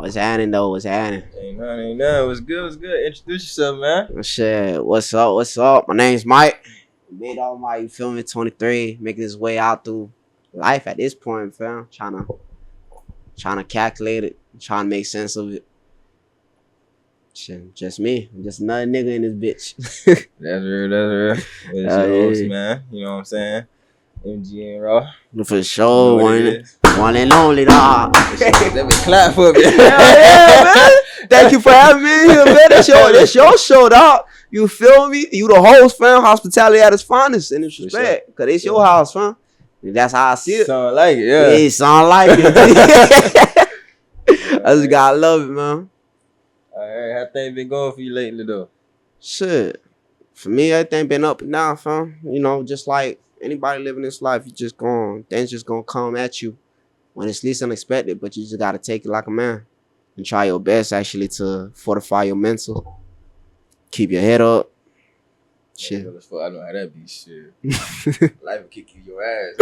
What's happening though? What's happening? Ain't nothing. What's good? Introduce yourself, man. Shit. What's up? My name's Mike. Big dog Mike. You feel me? 23, making his way out through life at this point, fam. Trying to calculate it, trying to make sense of it. Shit, just me. Just another nigga in this bitch. That's real. It's your host, man. You know what I'm saying? MG and Raw. For sure, one and only, dog. Let me clap for me. Yeah, man. Thank you for having me here, man. That's your show, dog. You feel me? You the host, fam. Hospitality at its finest, in this respect. Because it's your house, fam. That's how I see it. Sound like it, yeah. It sound like it. I just gotta love it, man. Alright, how things been going for you lately, though? Shit. For me, everything been up and down, fam. You know, just like anybody living this life, things just gonna come at you when it's least unexpected, but you just gotta take it like a man and try your best actually to fortify your mental. Keep your head up. Shit. I know how that be, shit. Life will kick you your ass.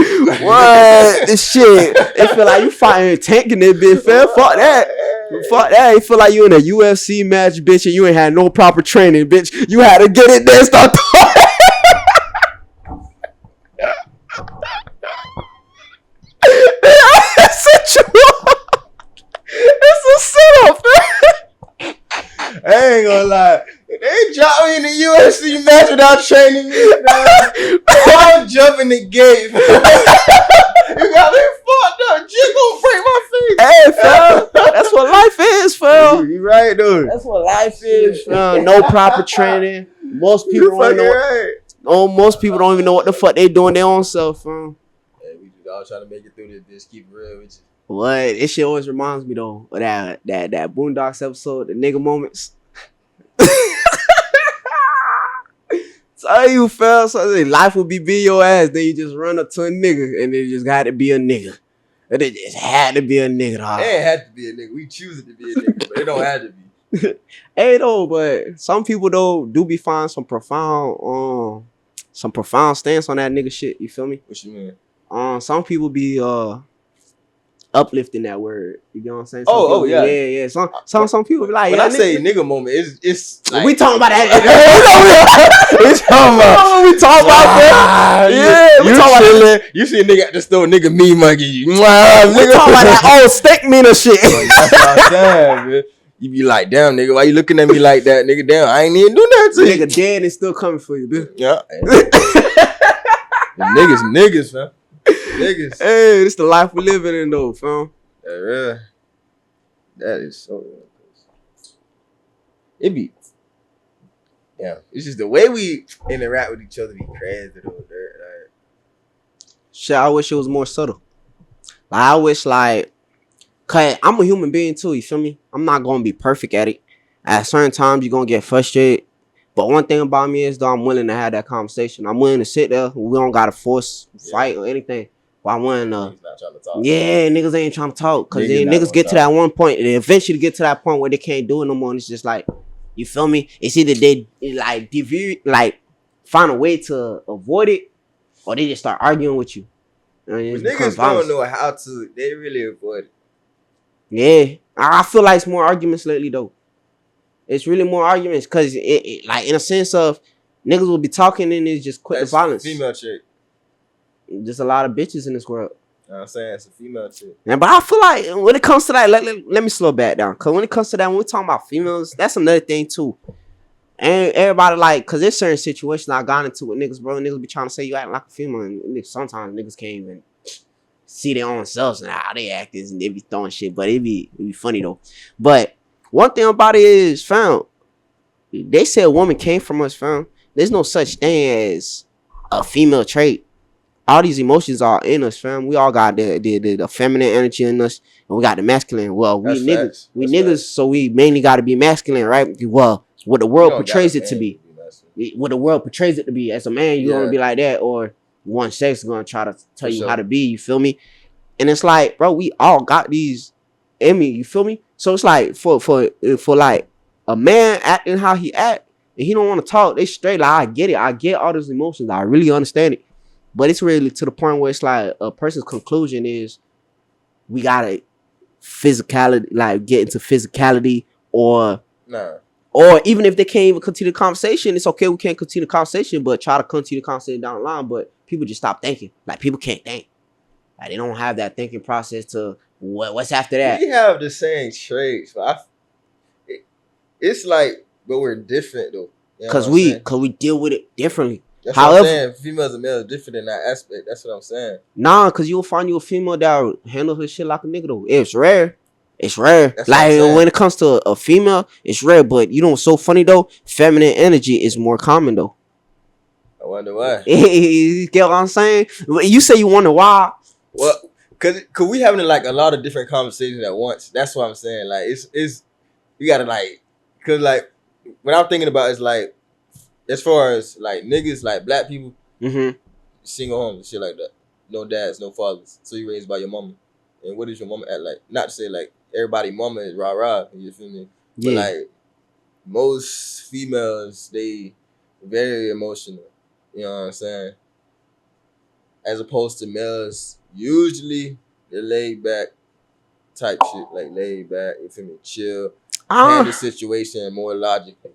What? This shit. It feel like you fighting a tank in that bitch, fam. Fuck that. It feel like you in a UFC match, bitch, and you ain't had no proper training, bitch. You had to get it there and start It's a setup, man. I ain't gonna lie. They dropped me in the UFC match without training me. I'm jumping the gate. You got me fucked up. Jig gonna break my face. Hey, fam. That's what life is, fam. You right, dude. That's what life is, fam. No proper training. Most people don't know. Right. Most people don't even know what the fuck they doing their own self, fam. Hey, we just all trying to make it through this bitch. Keep it real with you. What? This shit always reminds me though of that Boondocks episode, the nigga moments. So you feel something, life will be your ass, then you just run up to a nigga and it just got to be a nigga. And it just had to be a nigga, dog. It ain't had to be a nigga. We choose it to be a nigga, but it don't have to be. Hey though, but some people though do be finding some profound stance on that nigga shit. You feel me? What you mean? Some people be uplifting that word. You know what I'm saying? Yeah. Yeah. Some people be like, when I say nigga moment, it's like, we talking about that. We talking about yeah, we talking about that. You see a nigga at the store, nigga me monkey. We talking about that old steak meaner shit. That's what I'm saying, man. You be like, damn, nigga, why you looking at me like that, nigga? Damn, I ain't even do nothing to you. Nigga dead and still coming for you, bitch. Yeah. niggas, fam. Niggas. Hey, this the life we living in though, fam. Yeah, real. That is so real. It be, yeah. It's just the way we interact with each other be crazy though. Like, shit, I wish it was more subtle. Like I wish, cause I'm a human being too. You feel me? I'm not gonna be perfect at it. At certain times, you're gonna get frustrated. But one thing about me is though, I'm willing to have that conversation. I'm willing to sit there. We don't gotta force fight or anything. But I'm willing to. Yeah, niggas ain't trying to talk. Cause then niggas get to that one point and they eventually get to that point where they can't do it no more. And it's just like, you feel me? It's either they find a way to avoid it, or they just start arguing with you. Niggas don't know how to. They really avoid it. Yeah, I feel like it's more arguments lately though. It's really more arguments because it like in a sense of niggas will be talking and it's just quit the violence. Female chick. Just a lot of bitches in this world. You know what I'm saying? It's a female chick. Yeah, but I feel like when it comes to that, let me slow back down. Because when it comes to that, when we're talking about females, that's another thing too. And everybody because there's certain situations I got into with niggas, bro. Niggas be trying to say you act like a female. And sometimes niggas can't even see their own selves and how they act is, and they be throwing shit. But it be funny though. But one thing about it is, fam, they said a woman came from us, fam. There's no such thing as a female trait. All these emotions are in us, fam. We all got the feminine energy in us, and we got the masculine. Well, we niggas, so we mainly got to be masculine, right? Well, what the world portrays it to be. What the world portrays it to be. As a man, you're gonna be like that, or one sex is gonna try to tell you how to be. You feel me? And it's like, bro, we all got these in me. You feel me? So it's like for like a man acting how he act, and he don't want to talk. They straight like, I get it. I get all those emotions. I really understand it. But it's really to the point where it's like a person's conclusion is we gotta physicality, like get into physicality, or Nah. or even if they can't even continue the conversation, it's okay. We can't continue the conversation, but try to continue the conversation down the line. But people just stop thinking. Like people can't think. Like they don't have that thinking process to what's after that. We have the same traits, but it's like, but we're different though. You know Cause what I'm saying? we deal with it differently. That's However, what I'm saying. Females and males different in that aspect. That's what I'm saying. nah, cause you'll find you a female that handle her shit like a nigga though. It's rare. It's rare. That's what I'm Like saying. when it comes to a female, it's rare. But you know what's so funny though? Feminine energy is more common though. I wonder why. You get what I'm saying? You say you wonder why. Well, cause we having like a lot of different conversations at once. That's what I'm saying. Like it's you gotta like, cause like what I'm thinking about is like, as far as like niggas, like black people, single homes, shit like that. No dads, no fathers. So you raised by your mama. And what is your mama at like? Not to say like everybody mama is rah rah. You feel me? Yeah. But like most females, they very emotional. You know what I'm saying? As opposed to males, usually they're laid back type shit, like laid back. You feel me? Chill. Handle the situation more logically.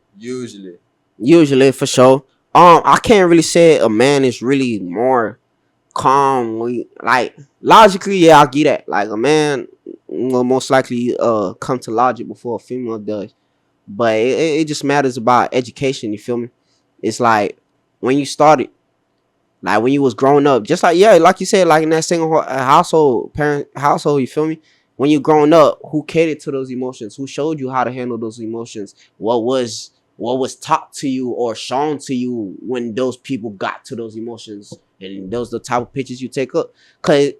Usually, for sure. I can't really say a man is really more calm. Like logically, yeah, I'll get that. Like a man will most likely come to logic before a female does. But it just matters about education. You feel me? It's like when you started, like when you was growing up, just like like you said, like in that single household, parent household. You feel me? When you growing up, who catered to those emotions? Who showed you how to handle those emotions? What was taught to you or shown to you when those people got to those emotions? And those the type of pictures you take up. Cause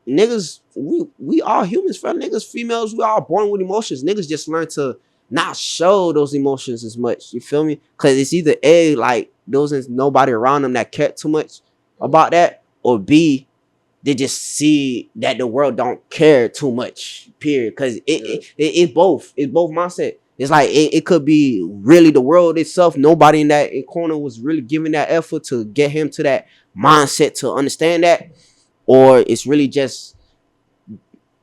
niggas, we all humans, fam. Niggas, females, we all born with emotions. Niggas just learn to not show those emotions as much. You feel me? Cause it's either A, like those is nobody around them that care too much about that, or B, they just see that the world don't care too much. Period. Cause it's both. It's both mindset. It's like it could be really the world itself. Nobody in that corner was really giving that effort to get him to that mindset to understand that, or it's really just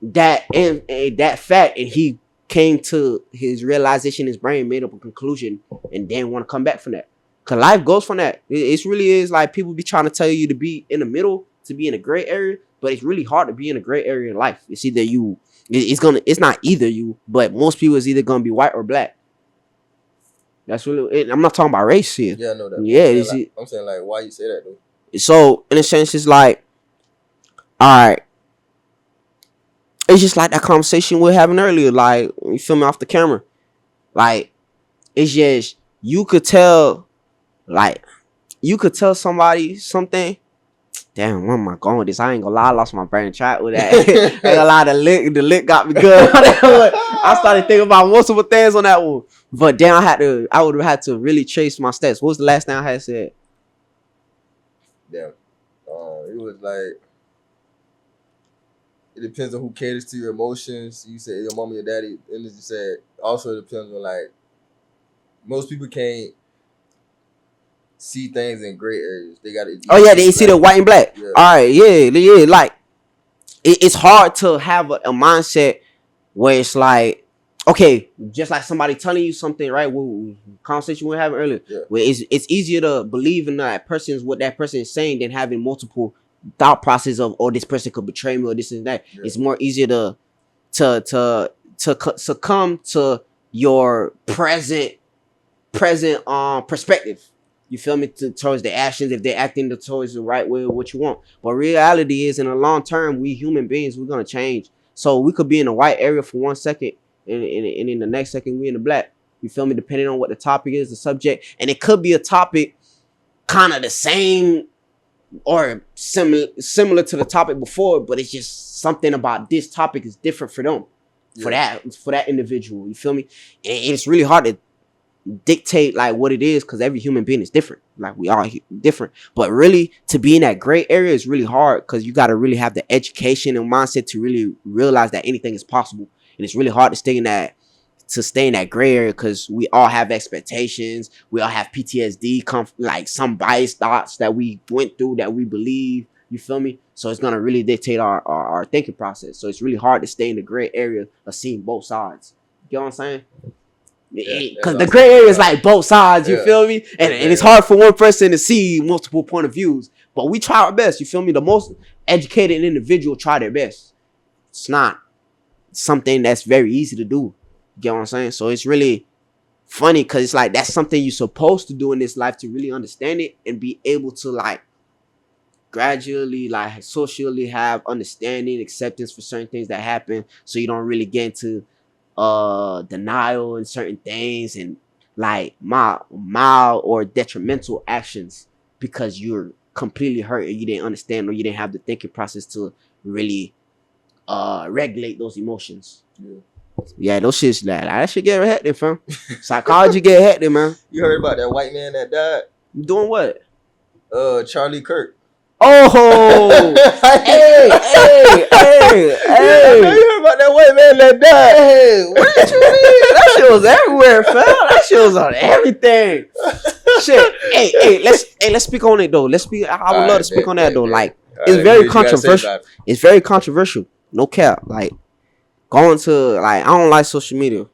that and that fact, and he came to his realization, his brain made up a conclusion, and then want to come back from that. Cause life goes from that. It really is like people be trying to tell you to be in the middle, to be in a gray area, but it's really hard to be in a gray area in life. It's either you. It's not either you, but most people is either gonna be white or black. That's really. I'm not talking about race here. Yeah, I know that. Yeah, I'm saying like, why you say that though? So in a sense, it's like, all right, it's just like that conversation we were having earlier. Like you feel me off the camera, like it's just you could tell somebody something. Damn, where am I going with this? I ain't gonna lie, I lost my brain track with that. Ain't gonna lie, the lick got me good. I started thinking about multiple things on that one. But then I would have had to really trace my steps. What was the last thing I had said? Damn. It was like, it depends on who caters to your emotions. You said your mom or your daddy, and you said also it depends on like, most people can't see things in gray areas. They got it. Oh yeah, they see the white and black. Yeah. All right, yeah. Like it's hard to have a mindset where it's like, okay, just like somebody telling you something, right? Conversation we were having earlier. Yeah. Where it's easier to believe in what that person is saying than having multiple thought process of, oh, this person could betray me or this and that. Yeah. It's more easier to succumb to your present perspective. You feel me? Towards the actions, if they're acting towards the right way, what you want. But reality is, in the long term, we human beings, we're gonna change. So we could be in the white area for 1 second, and in the next second we in the black. You feel me? Depending on what the topic is, the subject, and it could be a topic kind of the same or similar to the topic before, but it's just something about this topic is different for them, for that individual. You feel me? And it's really hard to dictate like what it is, because every human being is different. Like we are different, but really to be in that gray area is really hard, because you got to really have the education and mindset to really realize that anything is possible. And it's really hard to stay in that gray area, because we all have expectations, we all have PTSD, like some biased thoughts that we went through that we believe You feel me? So it's gonna really dictate our thinking process. So it's really hard to stay in the gray area of seeing both sides. You know what I'm saying? Because the gray area is like both sides, you feel me? And it's hard for one person to see multiple point of views. But we try our best, you feel me? The most educated individual try their best. It's not something that's very easy to do. You get what I'm saying? So it's really funny because it's like that's something you're supposed to do in this life to really understand it and be able to like gradually like socially have understanding, acceptance for certain things that happen, so you don't really get into denial in certain things and like mild or detrimental actions because you're completely hurt and you didn't understand or you didn't have the thinking process to really regulate those emotions. Yeah, those shits that shit get hectic, fam. Psychology get hectic, man. You heard about that white man that died? Doing what? Charlie Kirk. Oh, hey. You heard about that white man that died? Hey, what did you mean? That shit was everywhere, fam. That shit was on everything. Shit. Let's speak on it though. I would love to speak on that though. Like, it's very controversial. It's very controversial. No cap. Like, going to like, I don't like social media.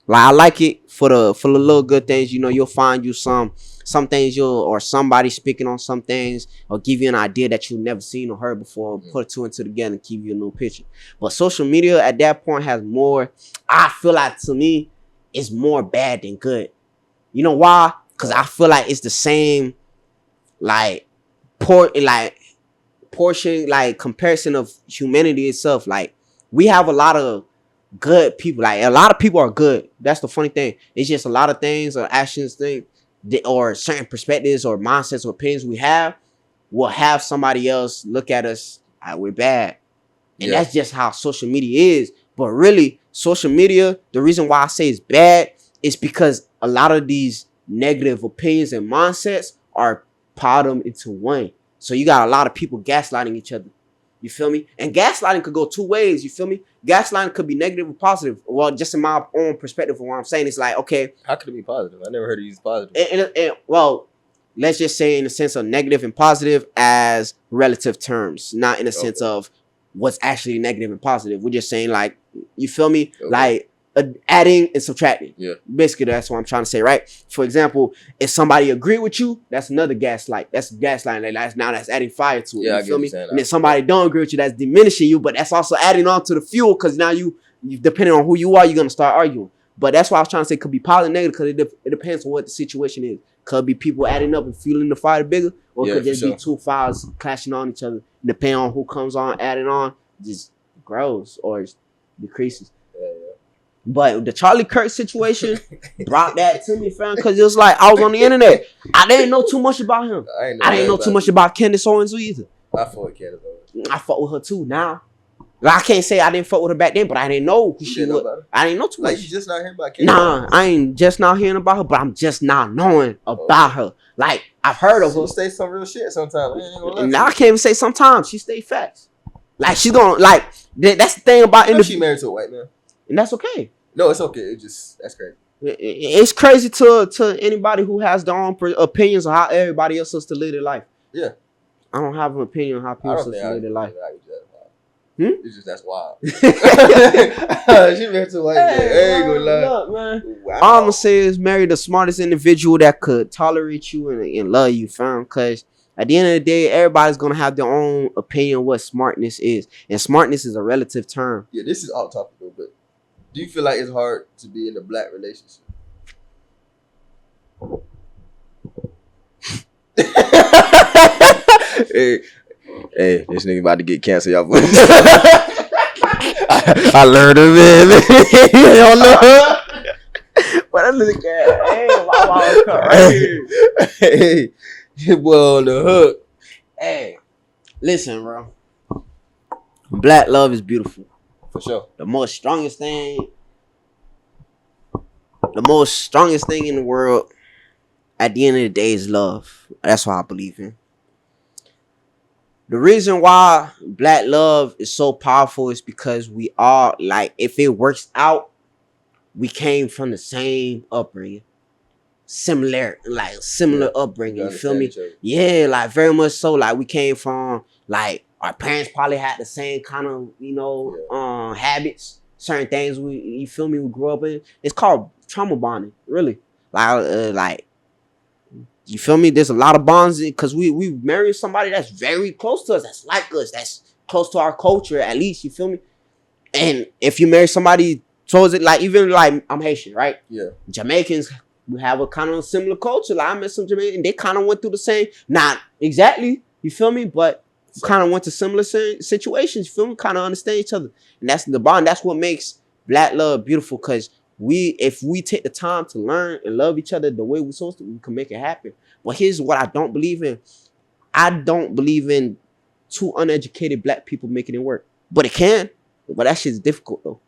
Like, I like it for the little good things. You know, you'll find you some things or somebody speaking on some things or give you an idea that you've never seen or heard before, put two and two together and give you a new picture. But social media at that point has more, I feel like to me, it's more bad than good. You know why? Because I feel like it's the same like portion, like comparison of humanity itself. Like, we have a lot of good people. Like, a lot of people are good. That's the funny thing. It's just a lot of things or actions things or certain perspectives or mindsets or opinions we have will have somebody else look at us like we're bad. And that's just how social media is. But really, social media, the reason why I say it's bad is because a lot of these negative opinions and mindsets are piled into one. So you got a lot of people gaslighting each other. You feel me? And gaslighting could go two ways. You feel me? Gaslighting could be negative or positive. Well, just in my own perspective of what I'm saying, it's like, okay. How could it be positive? I never heard it used positive. And well, let's just say in the sense of negative and positive as relative terms, not in the sense of what's actually negative and positive. We're just saying, like, you feel me? Okay. Like, adding and subtracting. Yeah. Basically, that's what I'm trying to say, right? For example, if somebody agree with you, that's another gaslight. That's gaslighting. That's adding fire to it. Yeah, you feel me? And if somebody don't agree with you, that's diminishing you, but that's also adding on to the fuel because now you depending on who you are, you're gonna start arguing. But that's why I was trying to say it could be positive, negative, because it depends on what the situation is. Could be people adding up and fueling the fire bigger, or could just be two fires clashing on each other. Depending on who comes on, adding on, just grows or decreases. But the Charlie Kirk situation brought that to me, fam, because it was like I was on the internet. I didn't know too much about him. I didn't know too much about Candace Owens either. I fought with Candace Owens. I fought with her too now. Like, I can't say I didn't fuck with her back then, but I didn't know who she was. I didn't know too much. Like, you just not hearing about Candace? Nah, I ain't just not hearing about her, but I'm just not knowing about her. Like, I've heard of her. She say some real shit sometimes. Now I can't even say sometimes. She stay facts. Like, she's gonna, like, that's the thing about she married to a white man. And that's okay. No, it's okay. That's crazy. It's crazy to anybody who has their own opinions on how everybody else is to live their life. Yeah. I don't have an opinion on how people are to live their life. It's just that's wild. She married to a white man. Ain't gonna lie. Look, man. Wow. All I'm gonna say is marry the smartest individual that could tolerate you and love you, fam. Because at the end of the day, everybody's gonna have their own opinion of what smartness is, and smartness is a relative term. Yeah, this is off topic though, but do you feel like it's hard to be in a black relationship? Hey, this nigga about to get canceled, y'all boys. I learned it, man. You don't know. But I look at hey, you boy on the hook. Hey, listen, bro. Black love is beautiful. For sure. The most strongest thing in the world at the end of the day is love. That's what I believe in. The reason why black love is so powerful is because we all, like, if it works out, we came from the same upbringing. Similar upbringing, you feel me? Yeah, like, very much so. Like, we came from, Like our parents probably had the same kind of, habits, certain things you feel me, we grew up in. It's called trauma bonding, really. Like you feel me? There's a lot of bonds because we marry somebody that's very close to us, that's like us, that's close to our culture at least. You feel me? And if you marry somebody towards it, like even like I'm Haitian, right? Yeah. Jamaicans, we have a kind of similar culture. Like I met some Jamaicans, and they kind of went through the same, not exactly, you feel me? But kind of went to similar situations. You feel me? Kind of understand each other, and that's the bond. That's what makes Black love beautiful. Cause if we take the time to learn and love each other the way we're supposed to, we can make it happen. But here's what I don't believe in. I don't believe in two uneducated Black people making it work. But it can. But that shit's difficult though.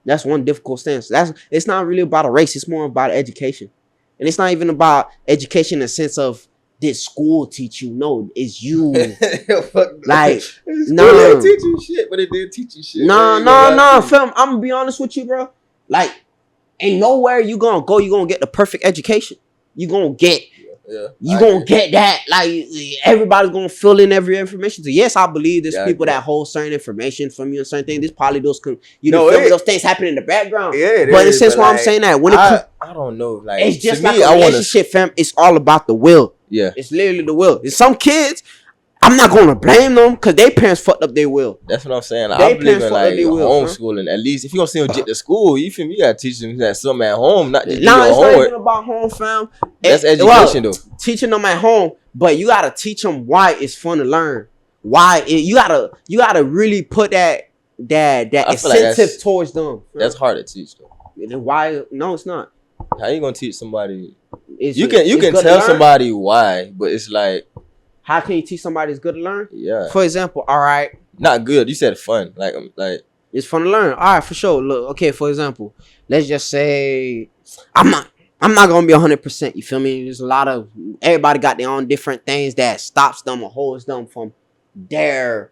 That's one difficult stance. It's not really about a race. It's more about education. And it's not even about education in the sense of did school teach you? No, it's you. Like, no, they didn't teach you shit, but it did teach you shit. No, fam. I'm gonna be honest with you, bro. Like, ain't nowhere you gonna go. You gonna get the perfect education. You gonna get. Yeah, you gonna get that. Like everybody's gonna fill in every information. So yes, I believe there's people that hold certain information from you and certain things. There's probably those those things happen in the background. Yeah, but in a sense, why I'm saying that when I don't know. Like it's just like a relationship, fam. It's all about the will. Yeah, it's literally the will. And some kids, I'm not gonna blame them because their parents fucked up their will. That's what I'm saying. Like, I believe in like homeschooling. At least if you gonna send them to school, you feel me? You gotta teach them that something at home, not just it's not even about home, fam. That's education though. Teaching them at home, but you gotta teach them why it's fun to learn. You gotta really put that incentive towards them. That's hard to teach though. And why? No, it's not. How you gonna teach somebody? You can tell somebody why, but it's like. How can you teach somebody it's good to learn? Yeah. For example, all right. Not good. You said fun. Like it's fun to learn. All right, for sure. Look, okay. For example, let's just say I'm not gonna be 100%. You feel me? There's a lot of everybody got their own different things that stops them or holds them from their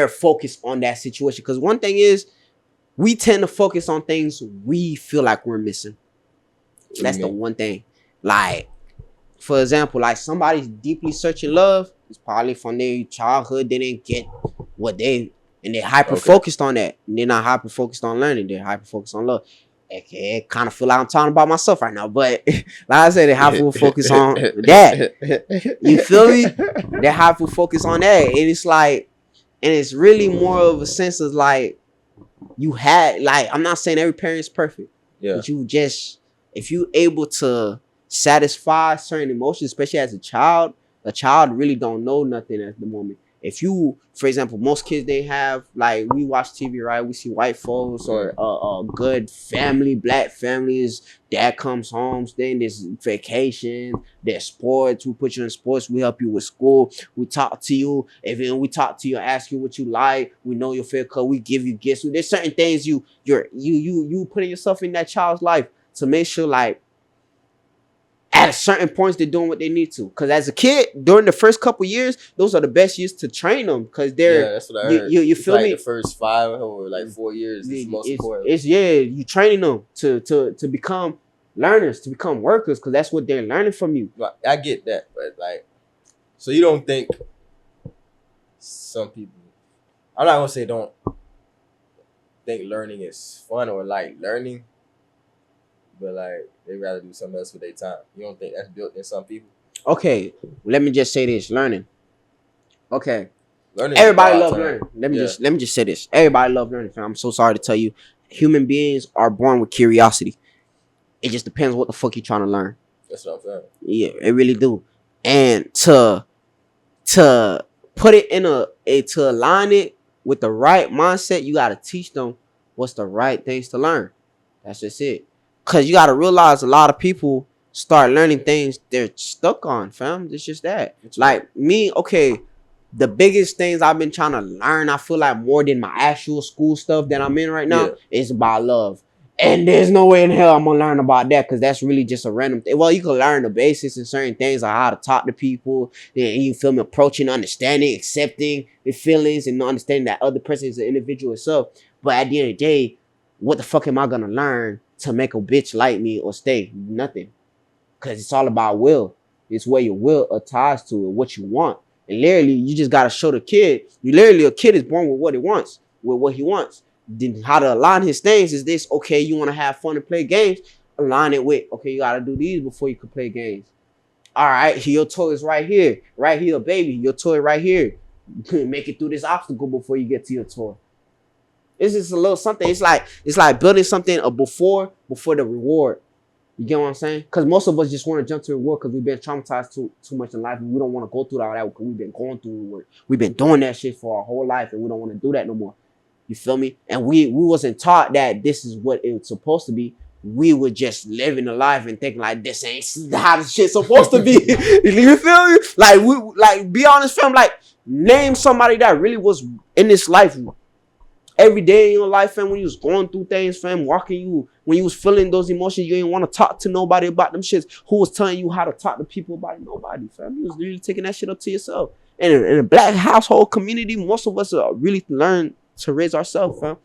focus on that situation. Because one thing is, we tend to focus on things we feel like we're missing. That's the one thing. Like. For example, like somebody's deeply searching love, it's probably from their childhood. They didn't get what and they're hyper focused on that. And they're not hyper focused on learning. They're hyper focused on love. Okay, kind of feel like I'm talking about myself right now, but like I said, they're hyper focused on that. You feel me? They're hyper focused on that, and it's like, and it's really more of a sense of like I'm not saying every parent is perfect, but if you able to satisfy certain emotions, especially as a child really don't know nothing at the moment. If you, for example, most kids, they have, like, we watch TV, right? We see white folks or good family, Black families. Dad comes home, then there's vacation, there's sports. We put you in sports. We help you with school. We talk to you. Even we talk to you, ask you what you like. We know your favorite color. We give you gifts. There's certain things you putting yourself in that child's life to make sure, like, at a certain points, they're doing what they need to. Because as a kid, during the first couple years, those are the best years to train them. Because they're, that's what I heard. You feel like me? The first 5 or like 4 years is most important. You training them to become learners, to become workers, because that's what they're learning from you. I get that, but like, so you don't think some people? I'm not gonna say don't think learning is fun or like learning. But like they rather do something else with their time. You don't think that's built in some people? Okay, let me just say this: learning. Okay, everybody love learning. Let me just say this: everybody love learning. I'm so sorry to tell you, human beings are born with curiosity. It just depends what the fuck you trying to learn. That's what I'm saying. Yeah, it really do. And to put it to align it with the right mindset, you gotta teach them what's the right things to learn. That's just it. Cause you gotta realize a lot of people start learning things they're stuck on, fam. It's just that. Like me, okay, the biggest things I've been trying to learn, I feel like more than my actual school stuff that I'm in right now, is about love. And there's no way in hell I'm gonna learn about that, because that's really just a random thing. Well, you can learn the basics and certain things, like how to talk to people, and you feel me, approaching, understanding, accepting the feelings, and understanding that other person is an individual itself. But at the end of the day, what the fuck am I gonna learn to make a bitch like me or stay? Nothing. Because it's all about will. It's where your will ties to it, what you want. And literally, you just gotta show the kid. A kid is born with what he wants, Then how to align his things is this: okay, you want to have fun and play games. Align it with okay, you gotta do these before you can play games. All right, your toy is right here, baby. Your toy right here. Make it through this obstacle before you get to your toy. It's just a little something. It's like building something before the reward. You get what I'm saying? Because most of us just want to jump to reward because we've been traumatized too much in life, and we don't want to go through all that because we've been going through reward. We've been doing that shit for our whole life, and we don't want to do that no more. You feel me? And we wasn't taught that this is what it's supposed to be. We were just living a life and thinking like this ain't how this shit's supposed to be. You feel me? Like be honest, fam. Like name somebody that really was in this life every day in your life, fam. When you was going through things, fam, when you was feeling those emotions, you didn't want to talk to nobody about them shits. Who was telling you how to talk to people about it? Nobody, fam. You was really taking that shit up to yourself. And in a black household community, most of us really learn to raise ourselves, fam.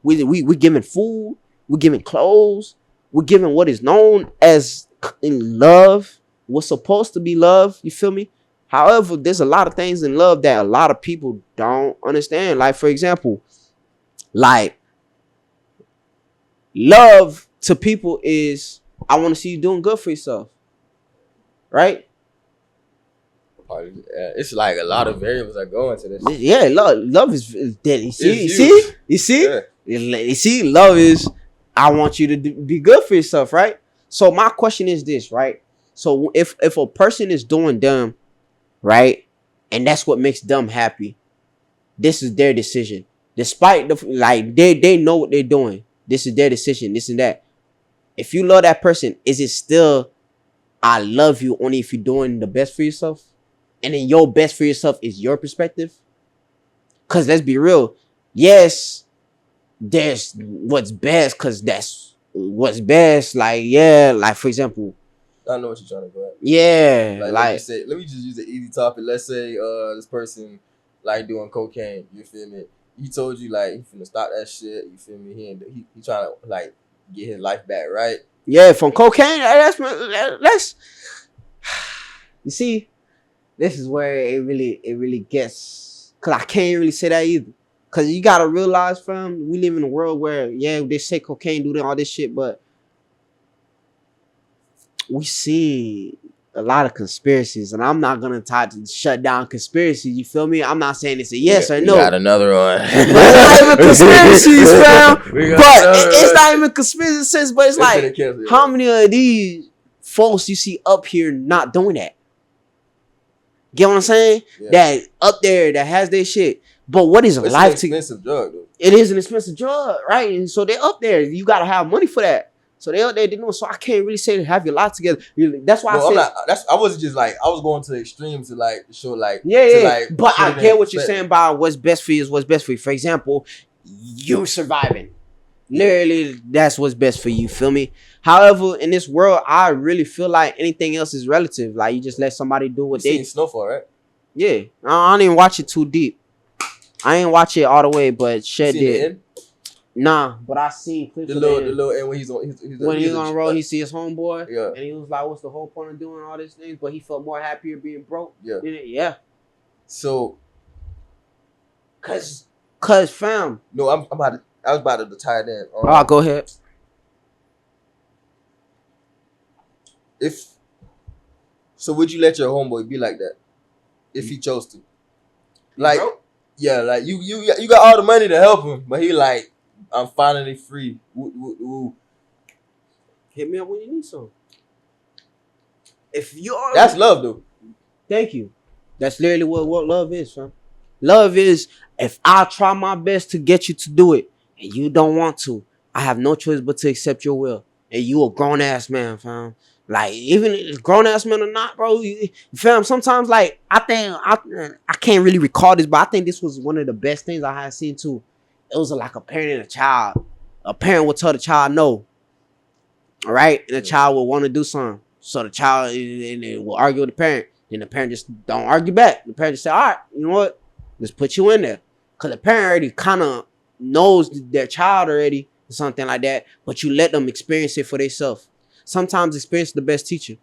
We giving food. We're giving clothes. We're giving what is known as in love. What's supposed to be love. You feel me? However, there's a lot of things in love that a lot of people don't understand. Like, for example, like love to people is I want to see you doing good for yourself. Right? It's like a lot of variables that go into this. Yeah, love is dead. You see, love is I want you to be good for yourself, right? So my question is this, right? So if a person is doing dumb, right, and that's what makes them happy, this is their decision. Despite they know what they're doing. This is their decision, this and that. If you love that person, is it still I love you only if you're doing the best for yourself? And then your best for yourself is your perspective? Because let's be real. Yes, there's what's best because that's what's best. Like, yeah, like for example. I know what you're trying to go at. Yeah. Like let me just use an easy topic. Let's say this person like doing cocaine. You feel me? He told you like he finna stop that shit. You feel me? He trying to like get his life back, right? Yeah, from cocaine. That's you see, this is where it really gets. Cause I can't really say that either. Cause you gotta realize, fam, we live in a world where they say cocaine, do all this shit, but we see a lot of conspiracies, and I'm not gonna try to shut down conspiracies. You feel me? I'm not saying it's a yes or no. We got another one. But it's not even conspiracies, fam. It's not even conspiracy sense. But it's like, how many of these folks you see up here not doing that? Get what I'm saying? Yeah. That up there that has their shit. But what is a life to? It's an expensive drug, though. It is an expensive drug, right? And so they're up there. You gotta have money for that. So they out there, they know. So I can't really say to have your life together. That's why I wasn't just like I was going to the extremes to like show like But I get what you're saying about what's best for you is what's best for you. For example, you surviving. Literally, that's what's best for you. Feel me? However, in this world, I really feel like anything else is relative. Like you just let somebody do what they. Seen Snowfall, right? Yeah, I didn't watch it too deep. I ain't watch it all the way, but Shed did. Nah, but I seen clips the little end when he's on the road, he see his homeboy, yeah, and he was like, "What's the whole point of doing all these things?" But he felt more happier being broke. Yeah. So, cause fam. No, I was about to tie it in. Go ahead. Would you let your homeboy be like that if he chose to? Like, yeah, like you got all the money to help him, but he like. I'm finally free. Woo. Hit me up when you need some. If you are, that's love, though. Thank you. That's literally what love is, fam. Love is if I try my best to get you to do it and you don't want to, I have no choice but to accept your will. And you a grown ass man, fam. Like even grown ass man or not, bro. Fam, sometimes like I think I can't really recall this, but I think this was one of the best things I had seen too. It was like a parent and a child. A parent would tell the child no. All right? And the child would want to do something. So the child will argue with the parent. Then the parent just don't argue back. The parent just say, all right, you know what? Let's put you in there. Because the parent already kind of knows their child already or something like that. But you let them experience it for themselves. Sometimes experience is the best teacher.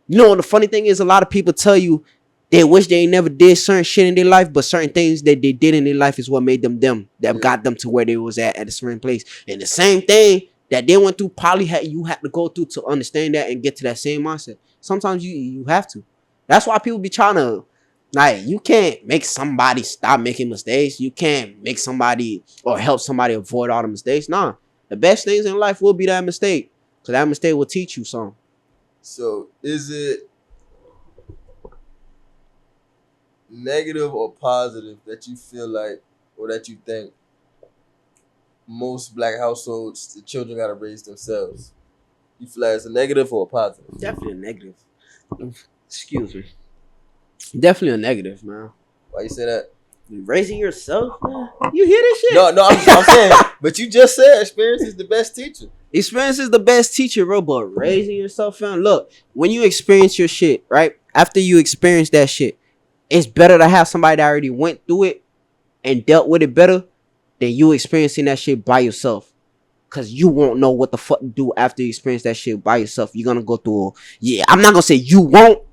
You know, the funny thing is a lot of people tell you They wish they never did certain shit in their life, but certain things that they did in their life is what made them them. That got them to where they was at a certain place. And the same thing that they went through, probably you had to go through to understand that and get to that same mindset. Sometimes you have to. That's why people be trying to, like, you can't make somebody stop making mistakes. You can't make somebody or help somebody avoid all the mistakes. Nah, the best things in life will be that mistake, because that mistake will teach you something. So is it negative or positive that you feel like, or that you think most black households, the children gotta raise themselves? You feel like it's a negative or a positive? Definitely a negative. Excuse me. Definitely a negative, man. Why you say that? Raising yourself, man. You hear this shit? No, I'm saying, but you just said experience is the best teacher. Experience is the best teacher, bro. But raising yourself, fam. Look, when you experience your shit, right? After you experience that shit, it's better to have somebody that already went through it and dealt with it better than you experiencing that shit by yourself. Cause you won't know what the fuck to do after you experience that shit by yourself. You're gonna go through I'm not gonna say you won't,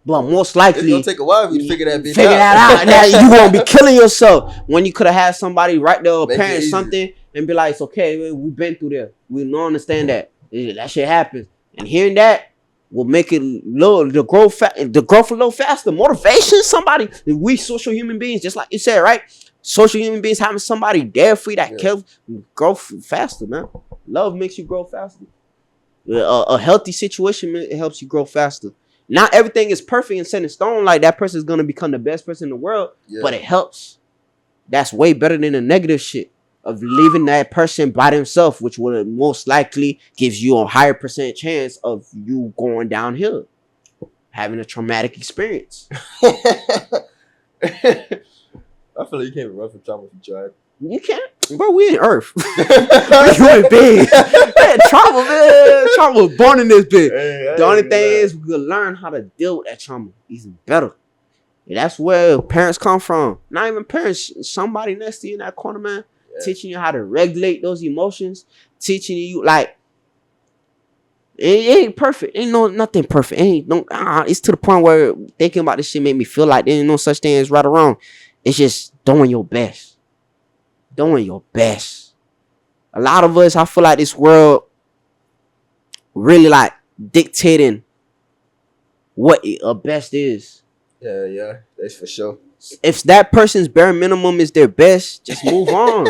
but most likely it's gonna take a while for you to figure that bitch out. Now you won't be killing yourself when you could have had somebody right there, or parent something, and be like, it's okay, we've been through there. We don't understand that. That shit happens. And hearing that will make it the growth a little faster. Motivation, somebody. We social human beings, just like you said, right? Social human beings having somebody there for you that can grow faster, man. Love makes you grow faster. A healthy situation, it helps you grow faster. Not everything is perfect and set in stone. Like that person is gonna become the best person in the world, but it helps. That's way better than the negative shit of leaving that person by themselves, which would most likely gives you a higher percent chance of you going downhill, having a traumatic experience. I feel like you can't run from trauma if you try. You can't, bro. We in Earth. We human beings. Man, trauma, man. Trauma was born in this bitch. Hey, the only thing is we could learn how to deal with that trauma even better. And that's where parents come from. Not even parents. Somebody next to you in that corner, man, teaching you how to regulate those emotions. Teaching you like it ain't perfect. Ain't nothing perfect. It's to the point where thinking about this shit made me feel like there ain't no such thing as right or wrong. It's just doing your best. Doing your best. A lot of us, I feel like this world really like dictating what a best is. Yeah, that's for sure. If that person's bare minimum is their best, just move on.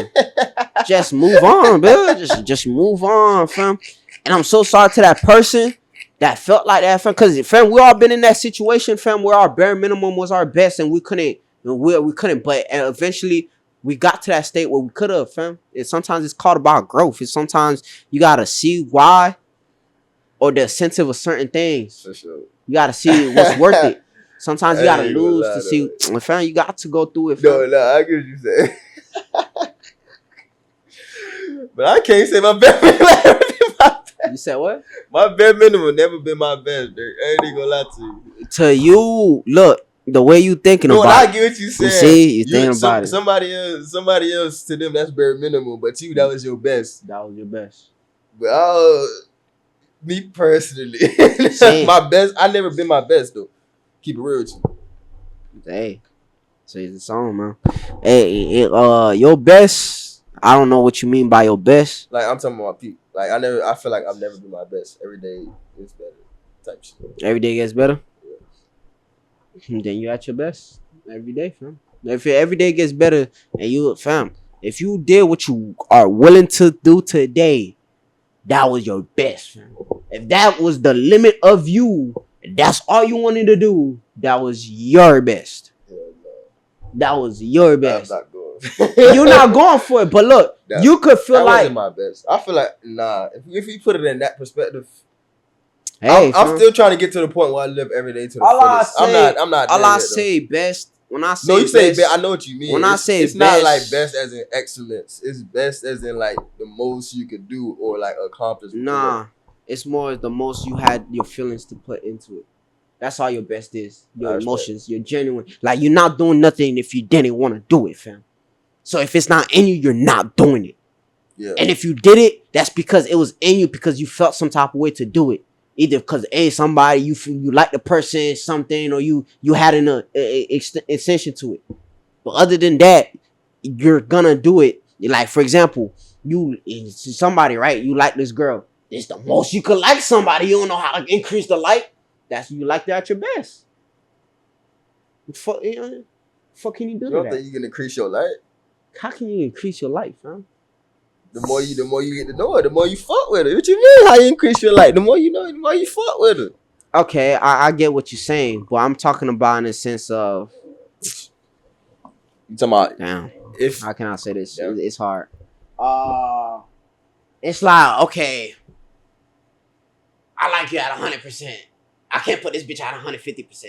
Just move on, bro. Just move on, fam. And I'm so sorry to that person that felt like that, fam. Because, fam, we all been in that situation, fam, where our bare minimum was our best and we couldn't. We couldn't, but eventually we got to that state where we could have, fam. And sometimes it's called about growth. It's sometimes you gotta see why or the incentive of certain things. For sure. You gotta see what's worth it. Sometimes you gotta lose to see. Fam, you got to go through it, fam. No, I get what you saying. But I can't say my best minimum. You said what? My bare minimum never been my best, Dirk. I ain't gonna lie to you. To you, look. The way you thinking about it. I get what you said. You see, you thinking about it. Somebody else to them, that's bare minimum. But to you, that was your best. That was your best. But me personally, my best. I never been my best though. Keep it real with you. Hey, say the song, man. Hey, your best. I don't know what you mean by your best. Like I'm talking about people. Like I feel like I've never been my best. Every day is better. Type shit. Every day gets better. Then you at your best every day, fam. If every day gets better and you, fam, if you did what you are willing to do today, that was your best, fam. If that was the limit of you, that's all you wanted to do, that was your best. That was your best. I'm not going. You're not going for it, but look, you could feel like wasn't my best. I feel like if you put it in that perspective. Hey, I'm still trying to get to the point where I live every day to the fullest. I'm not. All I say best when I say no, you say best. I know what you mean. When I say it's not like best as in excellence. It's best as in like the most you could do or like accomplish. Nah, it's more the most you had your feelings to put into it. That's all your best is. Your emotions, your genuine. Like you're not doing nothing if you didn't want to do it, fam. So if it's not in you, you're not doing it. Yeah. And if you did it, that's because it was in you because you felt some type of way to do it. either because somebody you like the person something or you had an extension to it. But other than that, you're gonna do it. Like for example, somebody right, you like this girl. It's the most you could like somebody. You don't know how to increase the like. That's you like that at your best. Fuck, fuck can you do? You don't think you can increase your life? How can you increase your life, man? The more you get to know her, the more you fuck with her. What you mean? How you increase your life? The more you know, the more you fuck with her. Okay, I get what you're saying, but I'm talking about in the sense of. You talking about? Damn. If how can I say this? Yeah. It's hard. It's like okay. I like you at 100%. I can't put this bitch at 150%.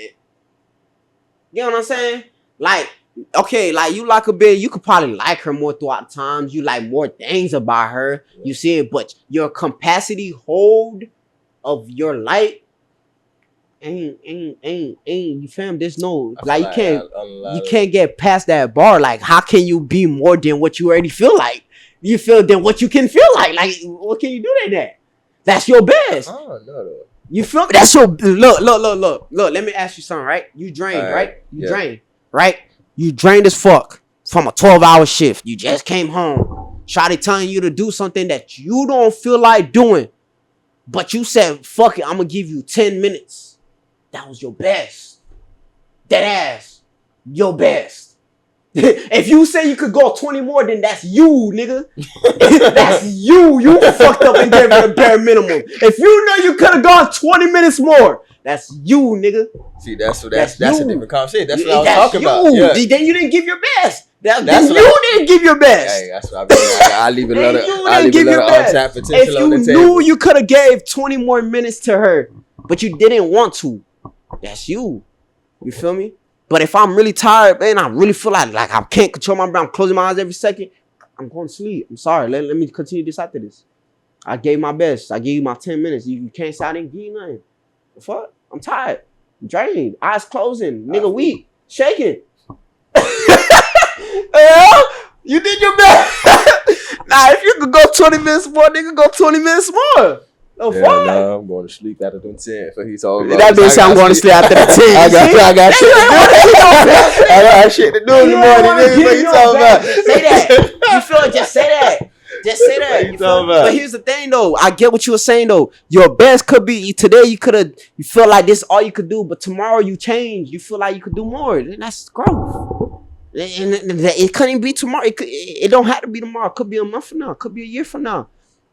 You know what I'm saying? Like, okay, like you like a bitch, you could probably like her more throughout times. You like more things about her. You see it, but your capacity hold of your light ain't you fam. There's no like you can't get past that bar. Like, how can you be more than what you already feel like? You feel than what you can feel like. Like, what can you do than that? That's your best. I don't know though. You feel me? That's your look. Let me ask you something, right? You drained, right? You drained, right? You drained as fuck from a 12-hour shift. You just came home. Shawty telling you to do something that you don't feel like doing, but you said, "Fuck it, I'm gonna give you 10 minutes." That was your best. That ass, your best. If you say you could go 20 more, then that's you, nigga. That's you. You fucked up and gave it a bare minimum. If you know you could have gone 20 minutes more, that's you, nigga. See, that's a different conversation. That's what I was talking about. Yeah. Then you didn't give your best. Then you didn't give your best. Hey, that's what I mean. I leave another untapped potential on the table. If you knew you could have gave 20 more minutes to her, but you didn't want to, that's you. You feel me? But if I'm really tired, man, I really feel like I can't control my brain. I'm closing my eyes every second. I'm going to sleep. I'm sorry. Let me continue this after this. I gave my best. I gave you my 10 minutes. You can't say I didn't give you nothing. The fuck? I'm tired. I'm drained. Eyes closing. Nigga weak. Shaking. You did your best. Nah, if you could go 20 minutes more, nigga, go 20 minutes more. No, fuck. No, I'm going to sleep after them 10. So he's all about. That bitch say I'm going to sleep after the 10. I got shit to do. I got shit to do in the morning. Nigga, what you talking about? Say that. You feel it? Just say that. Just say that. But here's the thing, though. I get what you were saying, though. Your best could be today. You feel like this all you could do, but tomorrow you change. You feel like you could do more. Then that's growth. And it couldn't be tomorrow. It don't have to be tomorrow. It could be a month from now. It could be a year from now.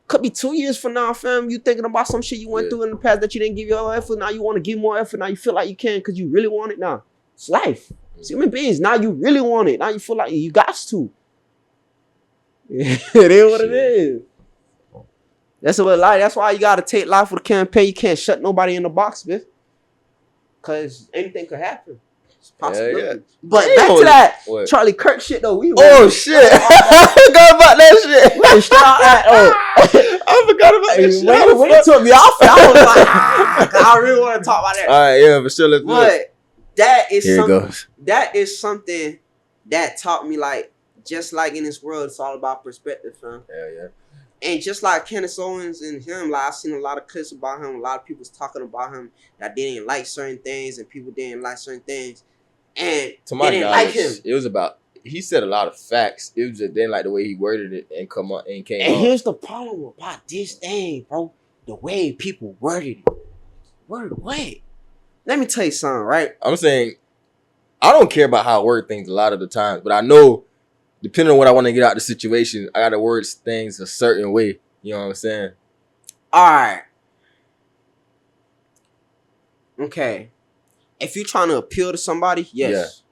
Could be 2 years from now, fam. You thinking about some shit you went through in the past that you didn't give your effort. Now you want to give more effort. Now you feel like you can because you really want it now. It's life. It's human beings. Now you really want it. Now you feel like you got to. It is what it is. That's what life. That's why you gotta take life with a campaign. You can't shut nobody in the box, bitch. Cause anything could happen. Possibility. Yeah. But back to that Carlie Kirk shit though. Shit. I forgot about that shit. I forgot about that shit. When it took me off, I was like, I really want to talk about that. All right, yeah, but still, let's do it. That is something that taught me, like, just like in this world, it's all about perspective, fam. Yeah. And just like Candace Owens and him, like, I've seen a lot of clips about him. A lot of people's talking about him that didn't like certain things and people didn't like certain things. And to my they didn't like him. It was about, he said a lot of facts. It was just then like the way he worded it and came on. And here's the problem about this thing, bro. The way people worded it. Wait. Let me tell you something, right? I'm saying, I don't care about how I word things a lot of the times, but I know, depending on what I want to get out of the situation, I got to word things a certain way. You know what I'm saying? All right. Okay. If you're trying to appeal to somebody, yes.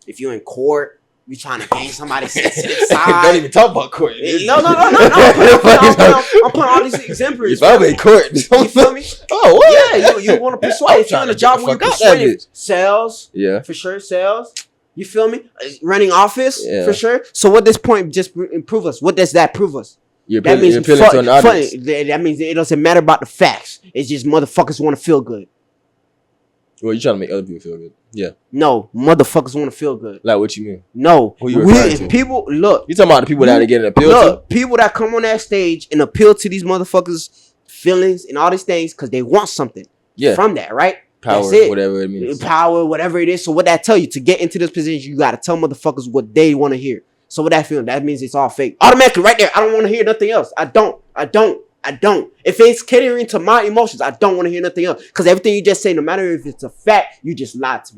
Yeah. If you're in court, you're trying to gain somebody's sensitive side. Don't even talk about court. No. I'm putting all these examples. If I'm in court, you feel me? Oh, what? Yeah, you want to persuade. If you're in a job where you persuade, sales, yeah, for sure, sales. You feel me? Running office, for sure. So what this point just improve us? What does that prove us? You're appealing to an audience. That means it doesn't matter about the facts. It's just motherfuckers want to feel good. Well, you trying to make other people feel good. Yeah. No, motherfuckers want to feel good. Like what you mean? No. Who you referring to? People, look. You talking about the people that are getting appealed to? People that come on that stage and appeal to these motherfuckers' feelings, and all these things because they want something from that, right? Power, whatever it means. Power, whatever it is. So what that tell you? To get into this position, you got to tell motherfuckers what they want to hear. So what that feeling? That means it's all fake. Automatically, right there. I don't want to hear nothing else. I don't. If it's catering to my emotions, I don't want to hear nothing else. Because everything you just say, no matter if it's a fact, you just lied to